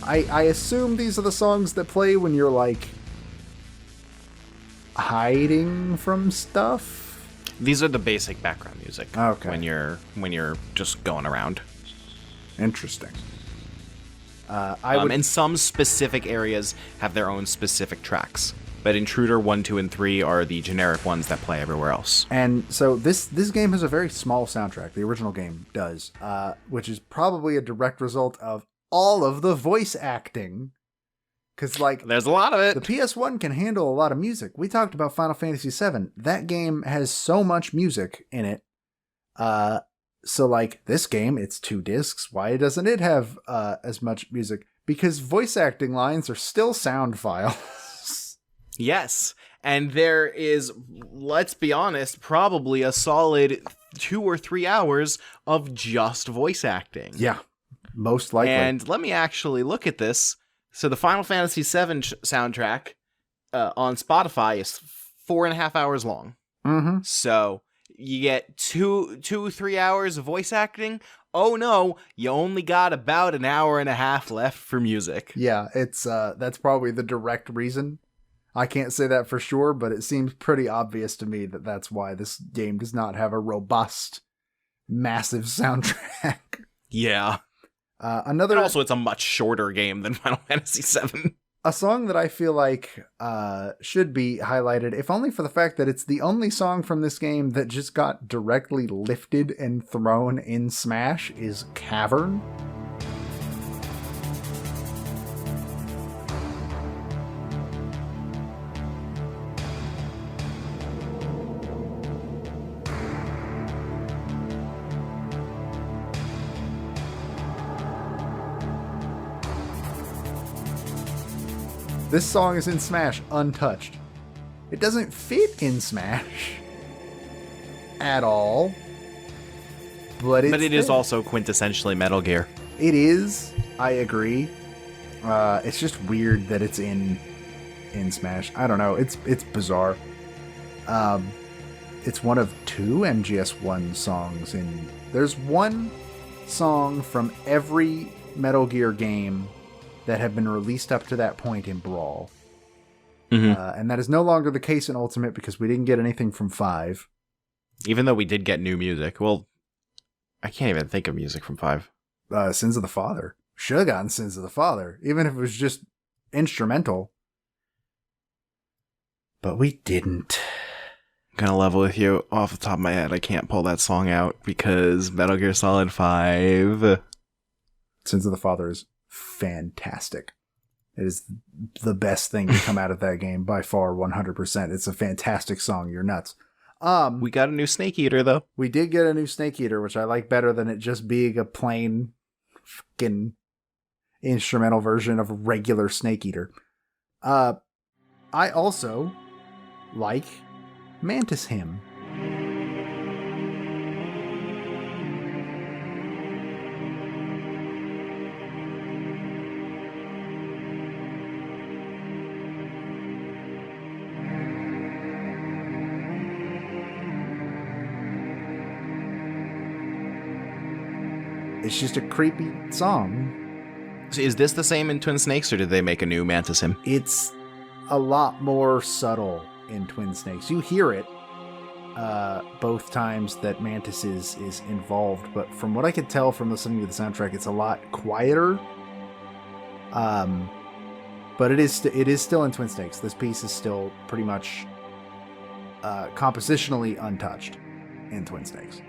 I assume these are the songs that play when you're like hiding from stuff. These are the basic background music. Okay. When you're just going around. Interesting. And some specific areas have their own specific tracks. But Intruder 1, 2, and 3 are the generic ones that play everywhere else. And so this game has a very small soundtrack. The original game does, which is probably a direct result of all of the voice acting. Because, like, there's a lot of it. The PS1 can handle a lot of music. We talked about Final Fantasy VII. That game has so much music in it. So, like, this game, it's 2 discs. Why doesn't it have as much music? Because voice acting lines are still sound files. Yes, and there is, let's be honest, probably a solid 2 or 3 hours of just voice acting. Yeah, most likely. And let me actually look at this. So the Final Fantasy VII soundtrack on Spotify is 4.5 hours long. Mm-hmm. So you get 3 hours of voice acting. Oh no, you only got about an hour and a half left for music. Yeah, it's that's probably the direct reason. I can't say that for sure, but it seems pretty obvious to me that that's why this game does not have a robust, massive soundtrack. Yeah. And also, it's a much shorter game than Final Fantasy VII. A song that I feel like should be highlighted, if only for the fact that it's the only song from this game that just got directly lifted and thrown in Smash, is Cavern. This song is in Smash untouched. It doesn't fit in Smash at all, but it is also quintessentially Metal Gear. It is. I agree. It's just weird that it's in Smash. I don't know. It's bizarre. It's one of 2 MGS1 songs in. There's one song from every Metal Gear game that have been released up to that point in Brawl. Mm-hmm. And that is no longer the case in Ultimate because we didn't get anything from 5. Even though we did get new music. Well, I can't even think of music from 5. Sins of the Father. Should have gotten Sins of the Father, even if it was just instrumental. But we didn't. I'm gonna level with you. Off the top of my head, I can't pull that song out because Metal Gear Solid 5. Sins of the Father is fantastic. It is the best thing to come out of that game by far, 100%. It's a fantastic song. You're nuts. We got a new Snake Eater though. We did get a new Snake Eater, which I like better than it just being a plain fucking instrumental version of a regular Snake Eater. I also like Mantis Hymn. It's just a creepy song. So is this the same in Twin Snakes, or did they make a new Mantis Hymn? It's a lot more subtle in Twin Snakes. You hear it both times that Mantis is involved, but from what I could tell from listening to the soundtrack, it's a lot quieter. But it is still in Twin Snakes. This piece is still pretty much compositionally untouched in Twin Snakes.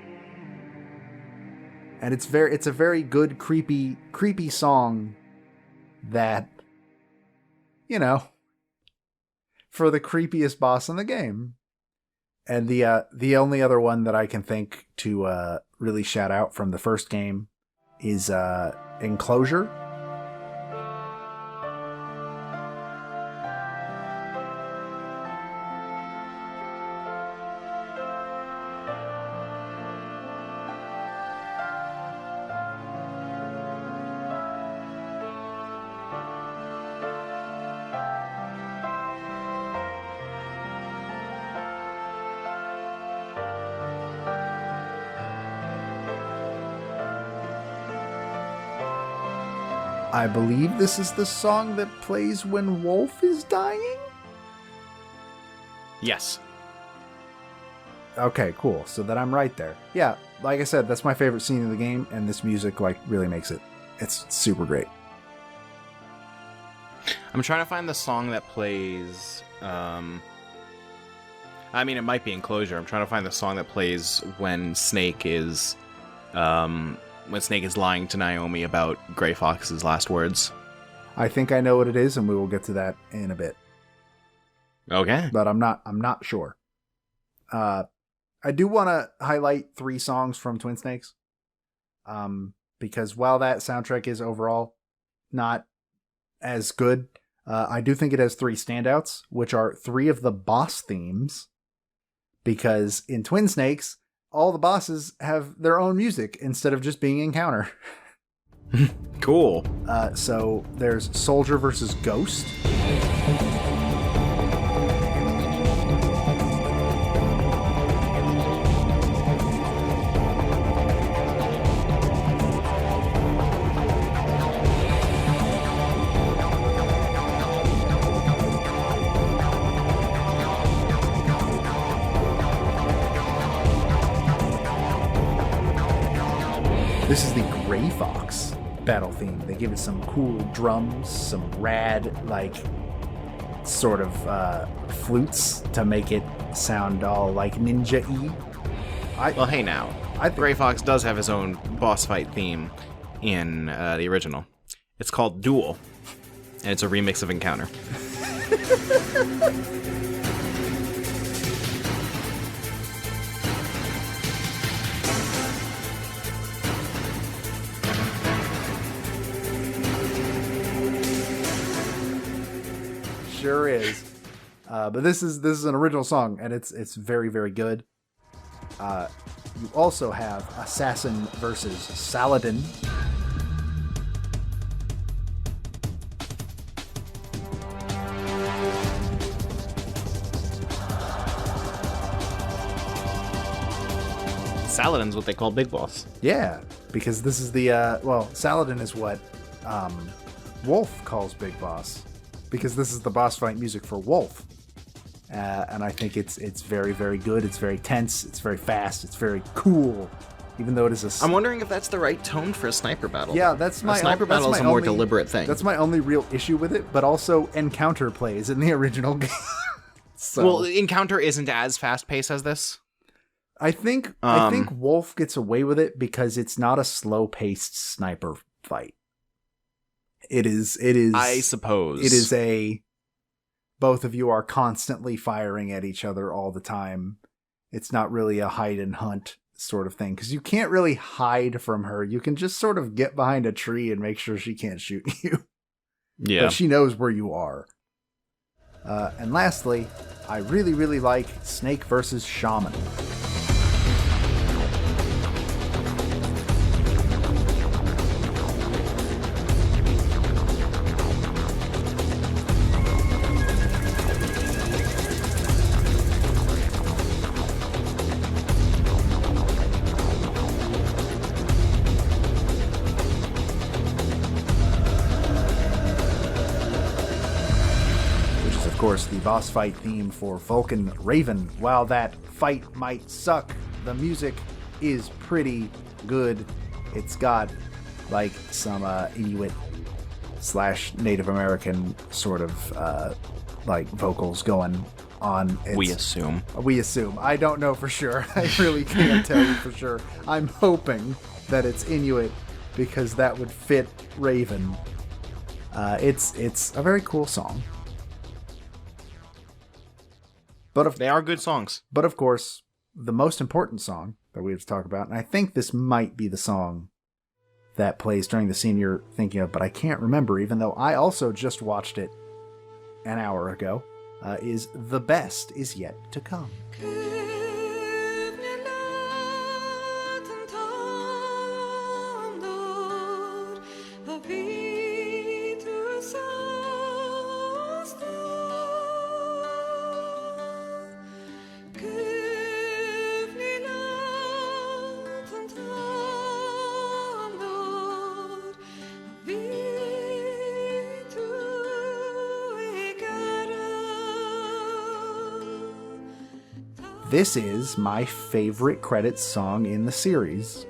And it's a very good creepy song that, you know, for the creepiest boss in the game. And the only other one that I can think to really shout out from the first game is Enclosure. I believe this is the song that plays when Wolf is dying? Yes. Okay, cool. So then I'm right there. Yeah, like I said, that's my favorite scene in the game, and this music like really makes it. It's super great. I'm trying to find the song that plays. I mean, it might be Enclosure. I'm trying to find the song that plays when Snake is lying to Naomi about Gray Fox's last words. I think I know what it is, and we will get to that in a bit. Okay. But I'm not sure. I do want to highlight 3 songs from Twin Snakes. Because while that soundtrack is overall not as good, I do think it has 3 standouts, which are 3 of the boss themes. Because in Twin Snakes, all the bosses have their own music instead of just being Encounter. Cool. So there's Soldier versus Ghost. This is the Gray Fox battle theme. They give it some cool drums, some rad, like, sort of flutes to make it sound all like ninja-y. Well, hey now. Gray Fox does have his own boss fight theme in the original. It's called Duel, and it's a remix of Encounter. Sure is. But this is an original song, and it's very, very good. You also have Assassin versus Saladin. Saladin's what they call Big Boss. Yeah, because this is the Saladin is what Wolf calls Big Boss, because this is the boss fight music for Wolf. And I think it's very, very good. It's very tense. It's very fast. It's very cool. Even though it is I'm wondering if that's the right tone for a sniper battle. Yeah, that's my... A sniper battle is a more deliberate thing. That's my only real issue with it, but also Encounter plays in the original game. So, well, Encounter isn't as fast-paced as this. I think Wolf gets away with it because it's not a slow-paced sniper fight. It is... I suppose. It is a... Both of you are constantly firing at each other all the time. It's not really a hide and hunt sort of thing, because you can't really hide from her. You can just sort of get behind a tree and make sure she can't shoot you. Yeah. But she knows where you are. And lastly, I really, really like Snake versus Shaman. Of course, the boss fight theme for Vulcan Raven. While that fight might suck, the music is pretty good. It's got like some Inuit / Native American sort of like vocals going on. We assume. I don't know for sure. I really can't tell you for sure. I'm hoping that it's Inuit because that would fit Raven. It's a very cool song. But they are good songs. But of course, the most important song that we have to talk about, and I think this might be the song that plays during the scene you're thinking of, but I can't remember, even though I also just watched it an hour ago, is The Best Is Yet to Come. this is my favorite credits song in the series.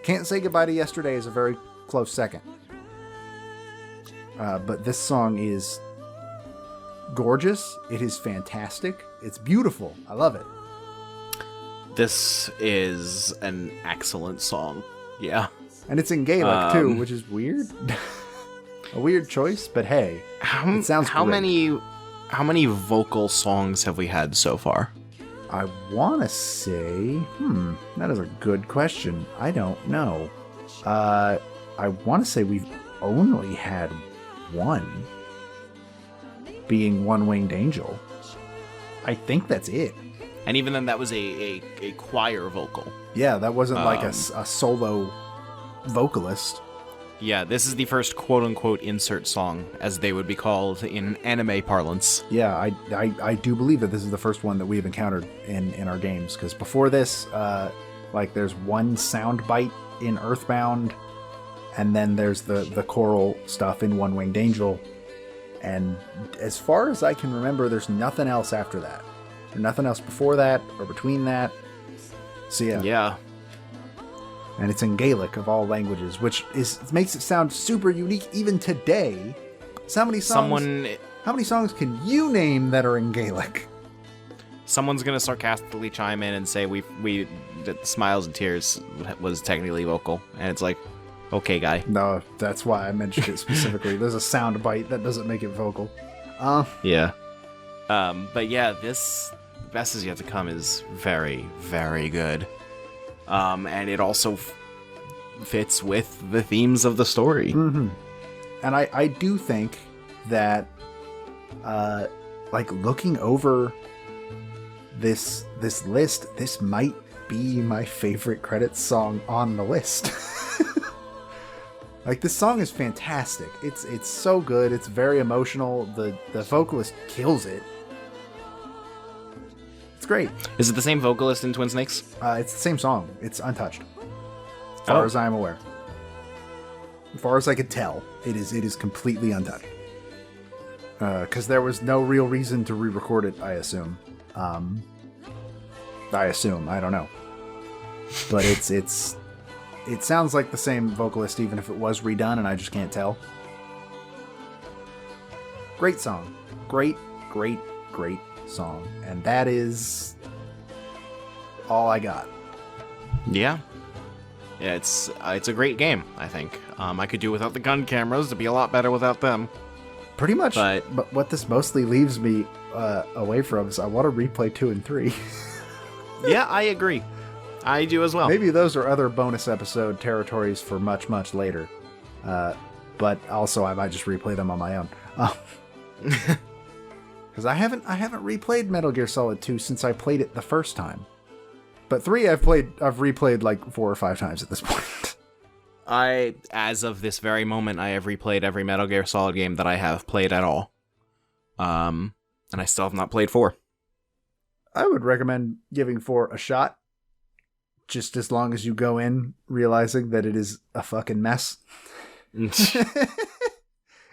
Can't Say Goodbye to Yesterday is a very close second. But this song is gorgeous. It is fantastic. It's beautiful. I love it. This is an excellent song. Yeah. And it's in Gaelic, too, which is weird. A weird choice, but hey, it sounds great. How many vocal songs have we had so far? I want to say, that is a good question. I don't know. I want to say we've only had one, being One Winged Angel. I think that's it. And even then, that was a choir vocal. Yeah, that wasn't like a solo vocalist. Yeah, this is the first quote-unquote insert song, as they would be called in anime parlance. Yeah, I do believe that this is the first one that we've encountered in our games, because before this, there's one sound bite in Earthbound, and then there's the choral stuff in One Winged Angel, and as far as I can remember, there's nothing else after that. There's nothing else before that, or between that. So Yeah. And it's in Gaelic of all languages, which makes it sound super unique even today. So how many songs can you name that are in Gaelic? Someone's gonna sarcastically chime in and say that Smiles and Tears was technically vocal, and it's like, okay, guy. No, that's why I mentioned it specifically. There's a sound bite that doesn't make it vocal. Yeah. But yeah, this Best Is Yet to Come is very, very good. And it also fits with the themes of the story. Mm-hmm. And I do think that, looking over this list, this might be my favorite credits song on the list. This song is fantastic. It's so good. It's very emotional. The vocalist kills it. It's great. Is it the same vocalist in Twin Snakes? It's the same song. It's untouched, as far as I am aware. As far as I could tell, it is completely untouched. Because there was no real reason to re-record it, I assume. I don't know. But it sounds like the same vocalist, even if it was redone, and I just can't tell. Great song. Great song. And that is all I got. Yeah. Yeah, it's a great game, I think. I could do without the gun cameras. It'd be a lot better without them. Pretty much. But what this mostly leaves me away from is I want to replay 2 and 3. Yeah, I agree. I do as well. Maybe those are other bonus episode territories for much, much later. But also I might just replay them on my own. Because I haven't replayed Metal Gear Solid 2 since I played it the first time. But 3 I've replayed like 4 or 5 times at this point. As of this very moment, I have replayed every Metal Gear Solid game that I have played at all. And I still have not played 4. I would recommend giving 4 a shot. Just as long as you go in realizing that it is a fucking mess. It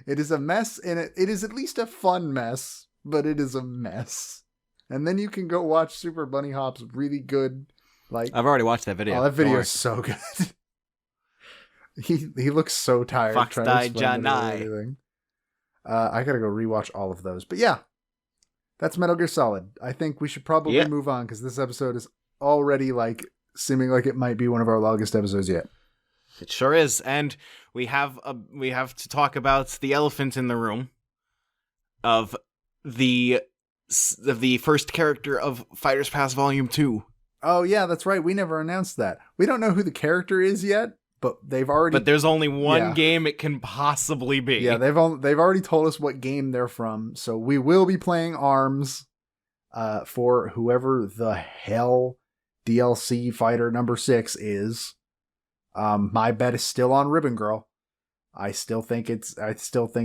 is a mess, and it is at least a fun mess, but it is a mess. And then you can go watch Super Bunny Hop's really good, I've already watched that video. Oh, that video is so good. He looks so tired. Fox trying to die explain everything. I gotta go rewatch all of those. But yeah, that's Metal Gear Solid. I think we should probably move on, because this episode is already seeming like it might be one of our longest episodes yet. It sure is, and we have to talk about the elephant in the room of the first character of Fighters Pass Volume 2. Oh yeah, that's right. We never announced that. We don't know who the character is yet, but they've already. But there's only one game it can possibly be. Yeah, they've already told us what game they're from, so we will be playing ARMS for whoever the hell DLC fighter number 6 is. My bet is still on Ribbon Girl. I still think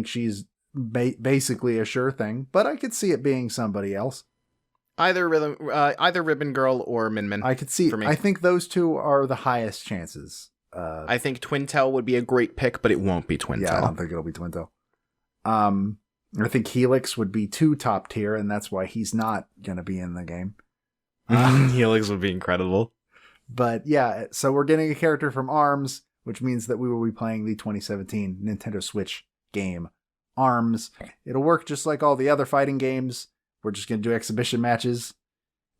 she's basically a sure thing, but I could see it being somebody else. Either Ribbon Girl or Min Min. I could see. For me. I think those two are the highest chances. I think Twintel would be a great pick, but it won't be Twintel. Yeah, I don't think it'll be Twintel. I think Helix would be too top tier, and that's why he's not gonna be in the game. Helix would be incredible. But yeah, so we're getting a character from ARMS, which means that we will be playing the 2017 Nintendo Switch game ARMS. It'll work just like all the other fighting games. We're just going to do exhibition matches,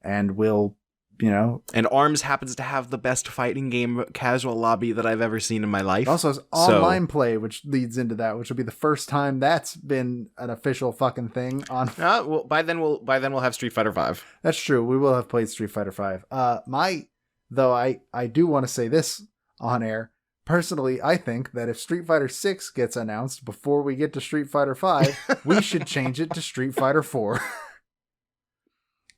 and we'll, And ARMS happens to have the best fighting game casual lobby that I've ever seen in my life. It also has online play, which leads into that, which will be the first time that's been an official fucking thing on. Well, by then we'll have Street Fighter V. That's true. We will have played Street Fighter V. Though I do want to say this on air. Personally, I think that if Street Fighter 6 gets announced before we get to Street Fighter 5, we should change it to Street Fighter 4.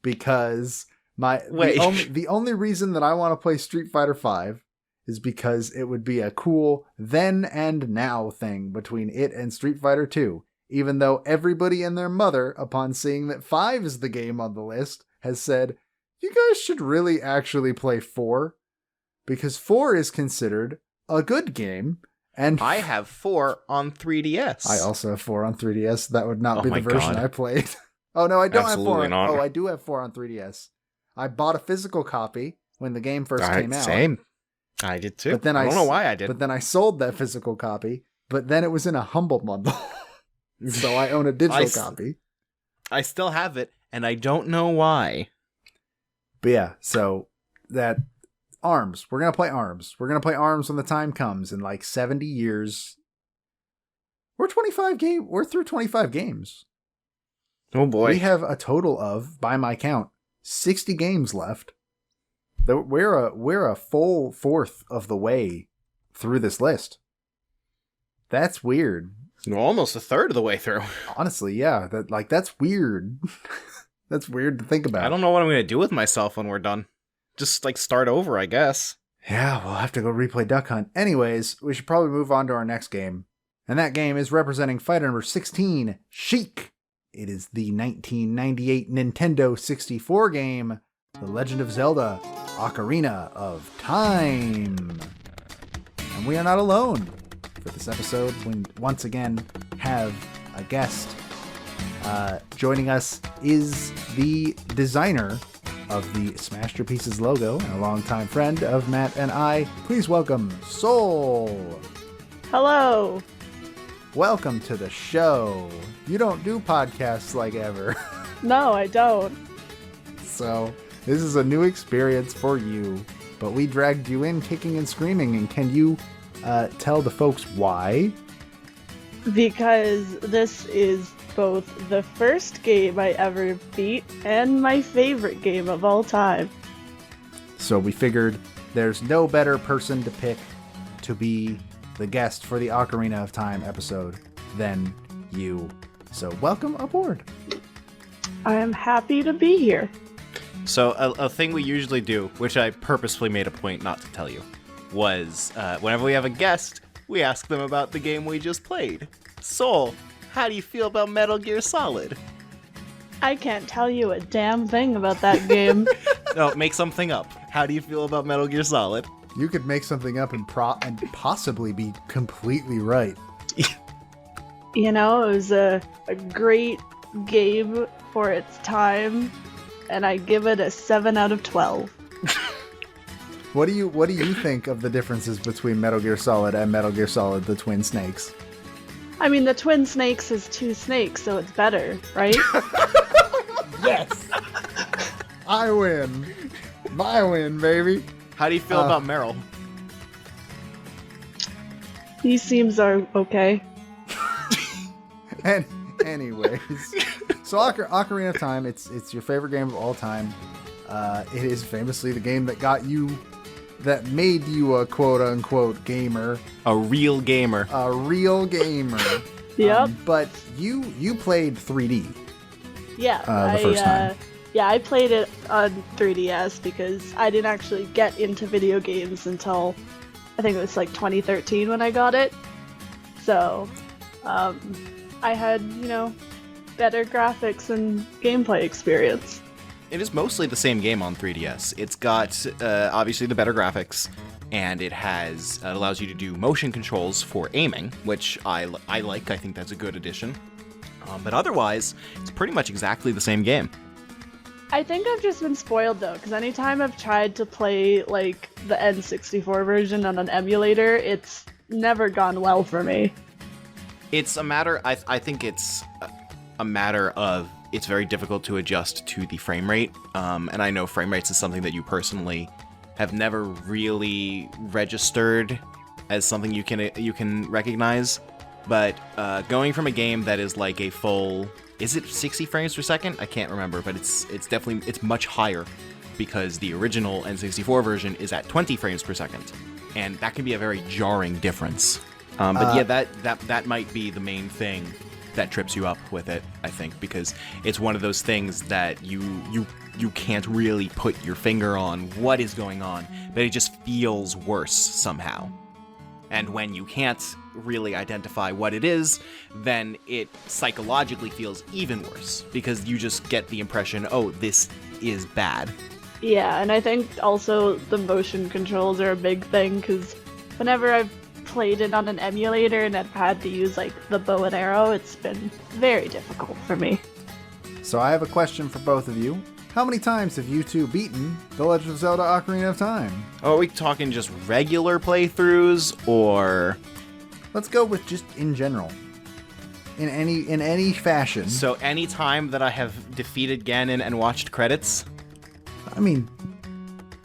Because the only reason that I want to play Street Fighter 5 is because it would be a cool then and now thing between it and Street Fighter 2. Even though everybody and their mother, upon seeing that 5 is the game on the list, has said, you guys should really actually play 4. Because 4 is considered a good game. And I have 4 on 3DS. I also have 4 on 3DS. That would not be the version God. I played. Oh, no, I don't Absolutely have 4. not. Oh, I do have 4 on 3DS. I bought a physical copy when the game first came out. Same. I did too. But then I don't know why I did. But then I sold that physical copy. But then it was in a Humble Bundle. So I own a digital copy. I still have it, and I don't know why. But yeah, so that ARMS. We're going to play ARMS. We're going to play ARMS when the time comes in like 70 years. We're through 25 games. Oh boy. We have a total of, by my count, 60 games left. We're a full fourth of the way through this list. That's weird. We're almost a third of the way through. Honestly, yeah. That's weird. That's weird to think about. I don't know what I'm going to do with myself when we're done. Just start over, I guess. Yeah, we'll have to go replay Duck Hunt. Anyways, we should probably move on to our next game. And that game is representing fighter number 16, Sheik. It is the 1998 Nintendo 64 game, The Legend of Zelda: Ocarina of Time. And we are not alone for this episode. We once again have a guest. Joining us is the designer of the Smashterpieces logo and a longtime friend of Matt and I. Please welcome Soul. Hello. Welcome to the show. You don't do podcasts like ever. No, I don't. So this is a new experience for you, but we dragged you in kicking and screaming. And can you tell the folks why? Because this is both the first game I ever beat and my favorite game of all time. So we figured there's no better person to pick to be the guest for the Ocarina of Time episode than you. So welcome aboard. I am happy to be here. So a thing we usually do, which I purposefully made a point not to tell you, was whenever we have a guest, we ask them about the game we just played. Soul, how do you feel about Metal Gear Solid? I can't tell you a damn thing about that game. No, make something up. How do you feel about Metal Gear Solid? You could make something up and possibly be completely right. You know, it was a great game for its time, and I give it a 7 out of 12. What do you think of the differences between Metal Gear Solid and Metal Gear Solid: The Twin Snakes? I mean, the Twin Snakes is 2 snakes, so it's better, right? Yes! I win! My win, baby! How do you feel about Meryl? He seems okay. And anyways, so Ocarina of Time, it's your favorite game of all time. It is famously the game that made you a quote-unquote gamer. A real gamer. A real gamer. Yep. But you played 3D. Yeah. The first time. Yeah, I played it on 3DS because I didn't actually get into video games until I think it was 2013 when I got it. So, I had, better graphics and gameplay experience. It is mostly the same game on 3DS. It's got, obviously, the better graphics, and it allows you to do motion controls for aiming, which I like. I think that's a good addition. But otherwise, it's pretty much exactly the same game. I think I've just been spoiled though, because anytime I've tried to play like the N64 version on an emulator, it's never gone well for me. It's a matter, I think it's a matter of, it's very difficult to adjust to the frame rate, and I know frame rates is something that you personally have never really registered as something you can recognize, but going from a game that is like a full, is it 60 frames per second? I can't remember, but it's definitely, it's much higher because the original N64 version is at 20 frames per second, and that can be a very jarring difference. But yeah, that might be the main thing that trips you up with it, I think, because it's one of those things that you can't really put your finger on what is going on, but it just feels worse somehow. And when you can't really identify what it is, then it psychologically feels even worse, because you just get the impression, oh, this is bad. Yeah, and I think also the motion controls are a big thing, because whenever I've played it on an emulator and I've had to use like the bow and arrow, it's been very difficult for me. So I have a question for both of you. How many times have you two beaten The Legend of Zelda Ocarina of Time? Oh, are we talking just regular playthroughs, or... Let's go with just in general. In any fashion. So any time that I have defeated Ganon and watched credits? I mean,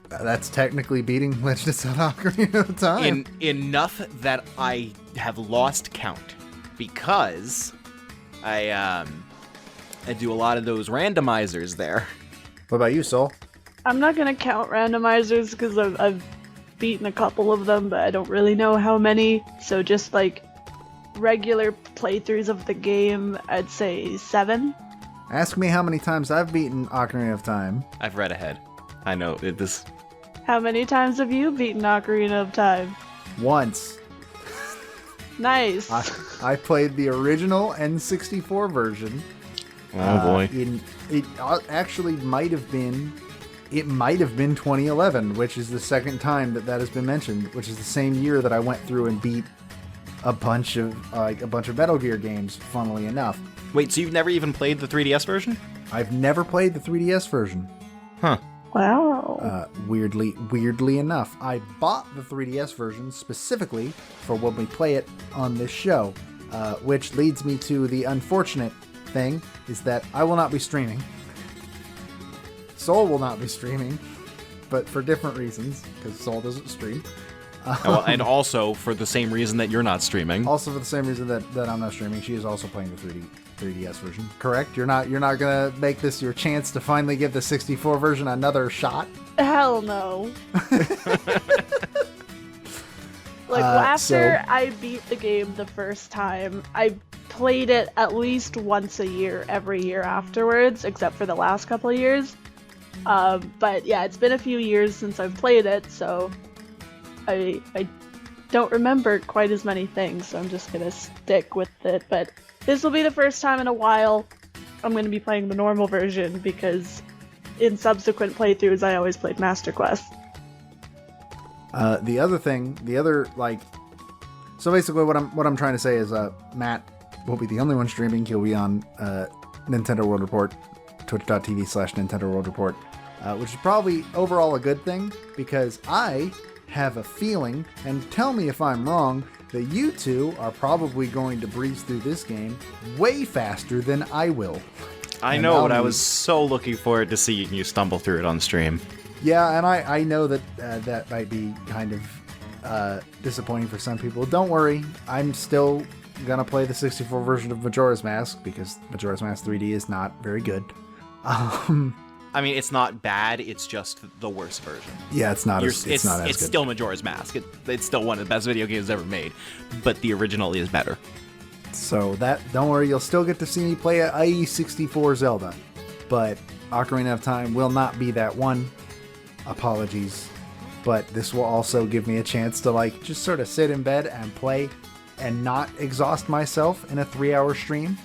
that's technically beating Legend of Zelda Ocarina of Time. Enough that I have lost count, because I do a lot of those randomizers there. What about you, Soul? I'm not gonna count randomizers because I've beaten a couple of them, but I don't really know how many. So just like regular playthroughs of the game, I'd say 7. Ask me how many times I've beaten Ocarina of Time. I've read ahead. I know this. How many times have you beaten Ocarina of Time? Once. Nice. I played the original N64 version. Oh boy. It actually might have been 2011, which is the second time that has been mentioned, which is the same year that I went through and beat a bunch of Metal Gear games, funnily enough. Wait, so you've never even played the 3DS version? I've never played the 3DS version. Huh. Wow. Weirdly enough, I bought the 3DS version specifically for when we play it on this show, which leads me to the unfortunate thing is that I will not be streaming. Soul will not be streaming, but for different reasons, because Soul doesn't stream. And also for the same reason that you're not streaming. Also for the same reason that I'm not streaming. She is also playing the 3DS version. Correct? You're not gonna make this your chance to finally give the 64 version another shot? Hell no. After I beat the game the first time, I played it at least once a year every year afterwards, except for the last couple of years. But yeah, it's been a few years since I've played it, so I don't remember quite as many things, so I'm just gonna stick with it. But this will be the first time in a while I'm gonna be playing the normal version, because in subsequent playthroughs I always played Master Quest. So basically what I'm trying to say is Matt will be the only one streaming. He'll be on Nintendo World Report, twitch.tv/Nintendo World Report, which is probably overall a good thing, because I have a feeling, and tell me if I'm wrong, that you two are probably going to breeze through this game way faster than I will. I know, but I was so looking forward to seeing you stumble through it on stream. Yeah, and I know that that might be kind of disappointing for some people. Don't worry, I'm still gonna play the 64 version of Majora's Mask, because Majora's Mask 3D is not very good. I mean, it's not bad, it's just the worst version. Yeah, it's not as good. It's still Majora's Mask. It's still one of the best video games ever made, but the original is better. So don't worry, you'll still get to see me play a IE64 Zelda, but Ocarina of Time will not be that one. Apologies. But this will also give me a chance to just sort of sit in bed and play and not exhaust myself in a 3-hour stream.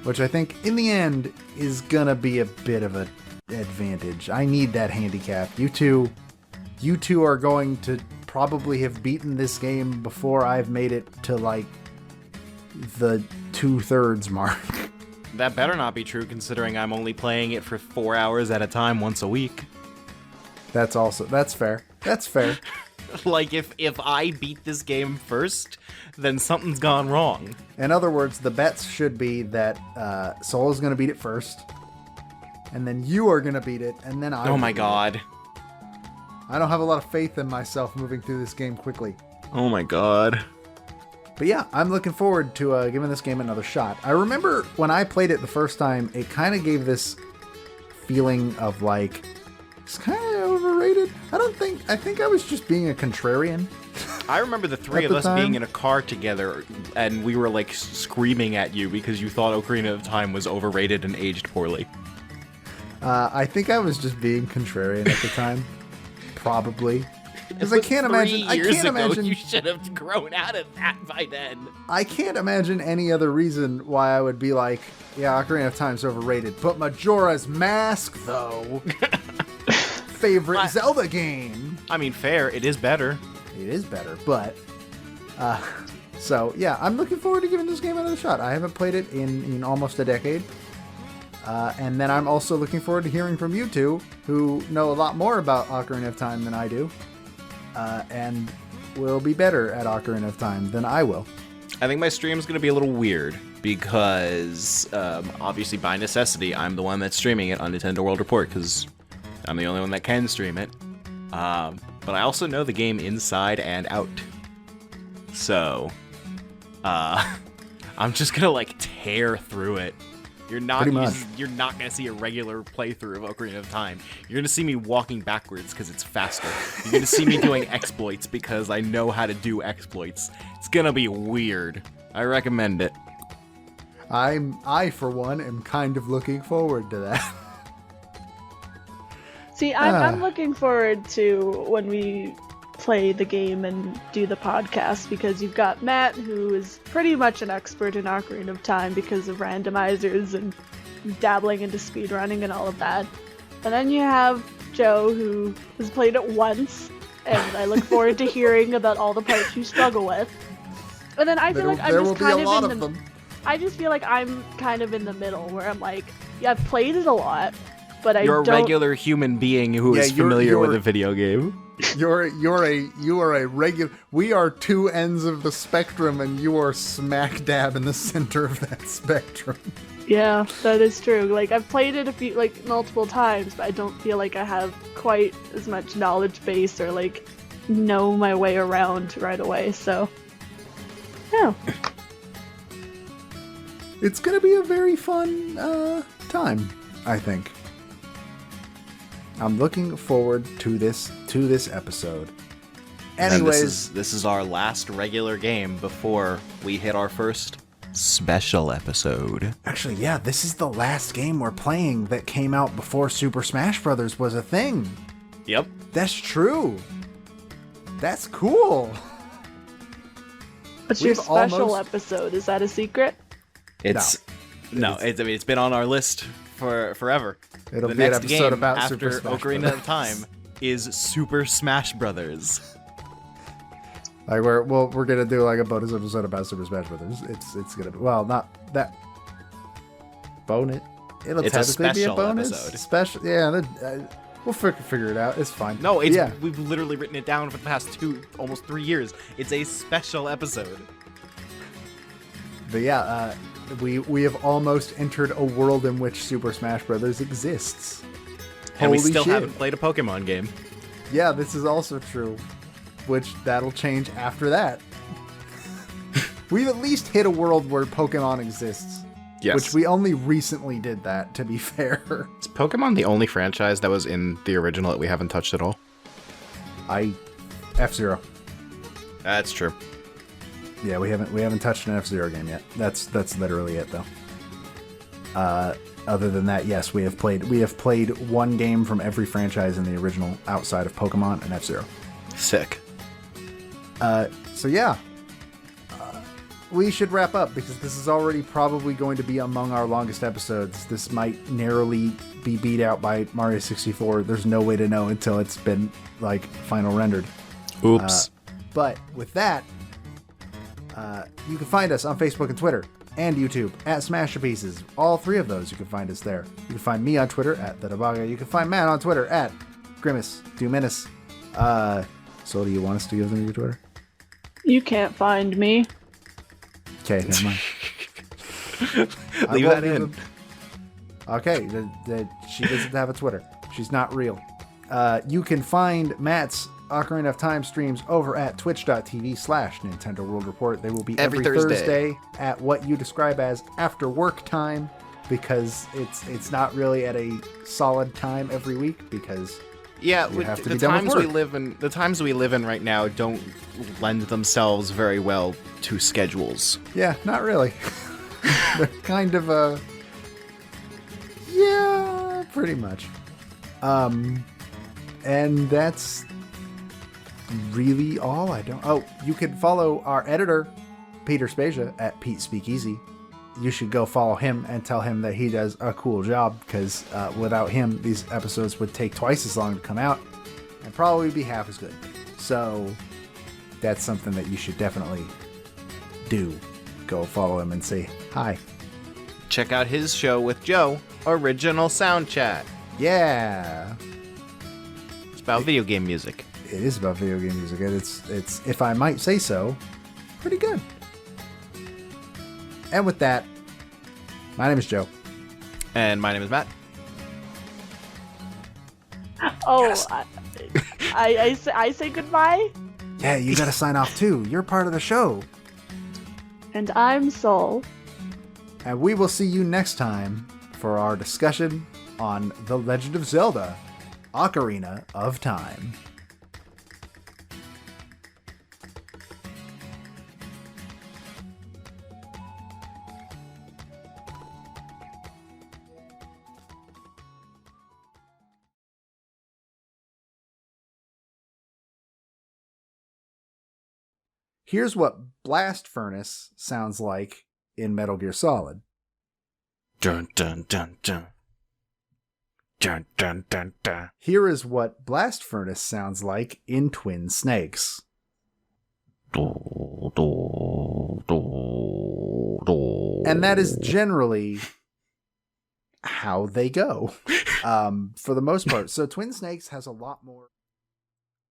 Which I think in the end is gonna be a bit of an advantage. I need that handicap. You two are going to probably have beaten this game before I've made it to the 2/3 mark. That better not be true, considering I'm only playing it for 4 hours at a time once a week. That's fair. That's fair. Like, if I beat this game first, then something's gone wrong. In other words, the bets should be that Soul is going to beat it first, and then you are going to beat it, and then I will Oh my beat god. it. I don't have a lot of faith in myself moving through this game quickly. Oh my god. But yeah, I'm looking forward to giving this game another shot. I remember when I played it the first time, it kind of gave this feeling of like, it's kind of overrated. I think I was just being a contrarian. I remember the three of us being in a car together, and we were like screaming at you because you thought Ocarina of Time was overrated and aged poorly. I think I was just being contrarian at the time. Probably. Because I can't imagine. You should have grown out of that by then. I can't imagine any other reason why I would be like, yeah, Ocarina of Time's overrated. But Majora's Mask, though. Favorite Zelda game. I mean, fair. It is better. It is better, but so yeah, I'm looking forward to giving this game another shot. I haven't played it in almost a decade, and then I'm also looking forward to hearing from you two, who know a lot more about Ocarina of Time than I do, and will be better at Ocarina of Time than I will. I think my stream's going to be a little weird because, obviously by necessity, I'm the one that's streaming it on Nintendo World Report because I'm the only one that can stream it. But I also know the game inside and out. So, I'm just gonna like tear through it. You're not gonna see a regular playthrough of Ocarina of Time. You're gonna see me walking backwards because it's faster. You're gonna see me doing exploits because I know how to do exploits. It's gonna be weird. I recommend it. I for one am kind of looking forward to that. See, I'm looking forward to when we play the game and do the podcast, because you've got Matt, who is pretty much an expert in Ocarina of Time because of randomizers and dabbling into speedrunning and all of that. And then you have Joe, who has played it once, and I look forward to hearing about all the parts you struggle with. And then I feel like I'm just kind of in the... I just feel like I'm kind of in the middle, where I'm like, yeah, I've played it a lot, but You're a regular human being who is familiar with a video game. You are a regular. We are two ends of the spectrum, and you are smack dab in the center of that spectrum. Yeah, that is true. Like, I've played it multiple times, but I don't feel like I have quite as much knowledge base or like know my way around right away. So, yeah. It's gonna be a very fun time, I think. I'm looking forward to this episode. Anyways, this is our last regular game before we hit our first special episode. Actually, yeah, this is the last game we're playing that came out before Super Smash Bros. Was a thing. Yep. That's true. That's cool. What's your special episode? Is that a secret? It's been on our list for forever. It'll the be an next episode game about after Super Smash Ocarina Brothers. of Time is Super Smash Brothers. Like we're gonna do like a bonus episode about Super Smash Brothers. It's gonna be, well, not that bonus. It'll It's a technically be a special bonus. episode. Special, yeah. We'll figure it out. It's fine. No, yeah. We've literally written it down for the past almost 3 years. It's a special episode. But yeah, we have almost entered a world in which Super Smash Brothers exists. And we Holy still shit. haven't played a Pokemon game. Yeah, this is also true. Which that'll change after that. We've at least hit a world where Pokemon exists. Yes. Which we only recently did that, to be fair. Is Pokemon the only franchise that was in the original that we haven't touched at all? F-Zero. That's true. Yeah, we haven't touched an F-Zero game yet. That's literally it, though. Other than that, yes, we have played one game from every franchise in the original outside of Pokemon and F-Zero. Sick. So yeah, we should wrap up because this is already probably going to be among our longest episodes. This might narrowly be beat out by Mario 64. There's no way to know until it's been like final rendered. Oops. But with that, you can find us on Facebook and Twitter and YouTube at Smashterpieces. All three of those, you can find us there. You can find me on Twitter at TheDebaga. You can find Matt on Twitter at Grimace2Menace. So do you want us to give them your Twitter? You can't find me. Okay, never mind. Leave that in. Okay, she doesn't have a Twitter. She's not real. You can find Matt's Ocarina of Time streams over at twitch.tv/Nintendo World Report. They will be every Thursday at what you describe as after work time, because it's not really at a solid time every week, because the times we live in right now don't lend themselves very well to schedules. Yeah, not really. They're kind of yeah, pretty much. And that's really all. You can follow our editor, Peter Spezia, at Pete Speakeasy. You should go follow him and tell him that he does a cool job, because without him, these episodes would take twice as long to come out and probably be half as good. So that's something that you should definitely do. Go follow him and say hi. Check out his show with Joe, Original Sound Chat. Yeah. It's about video game music. It is about video game music, and it's, if I might say so, pretty good. And with that, my name is Joe. And my name is Matt. Oh, Yes. I say goodbye? Yeah, you gotta sign off too. You're part of the show. And I'm Soul. And we will see you next time for our discussion on The Legend of Zelda: Ocarina of Time. Here's what Blast Furnace sounds like in Metal Gear Solid. Dun dun dun dun. Dun dun dun dun. Here is what Blast Furnace sounds like in Twin Snakes. Do, do, do, do. And that is generally how they go, for the most part. So Twin Snakes has a lot more...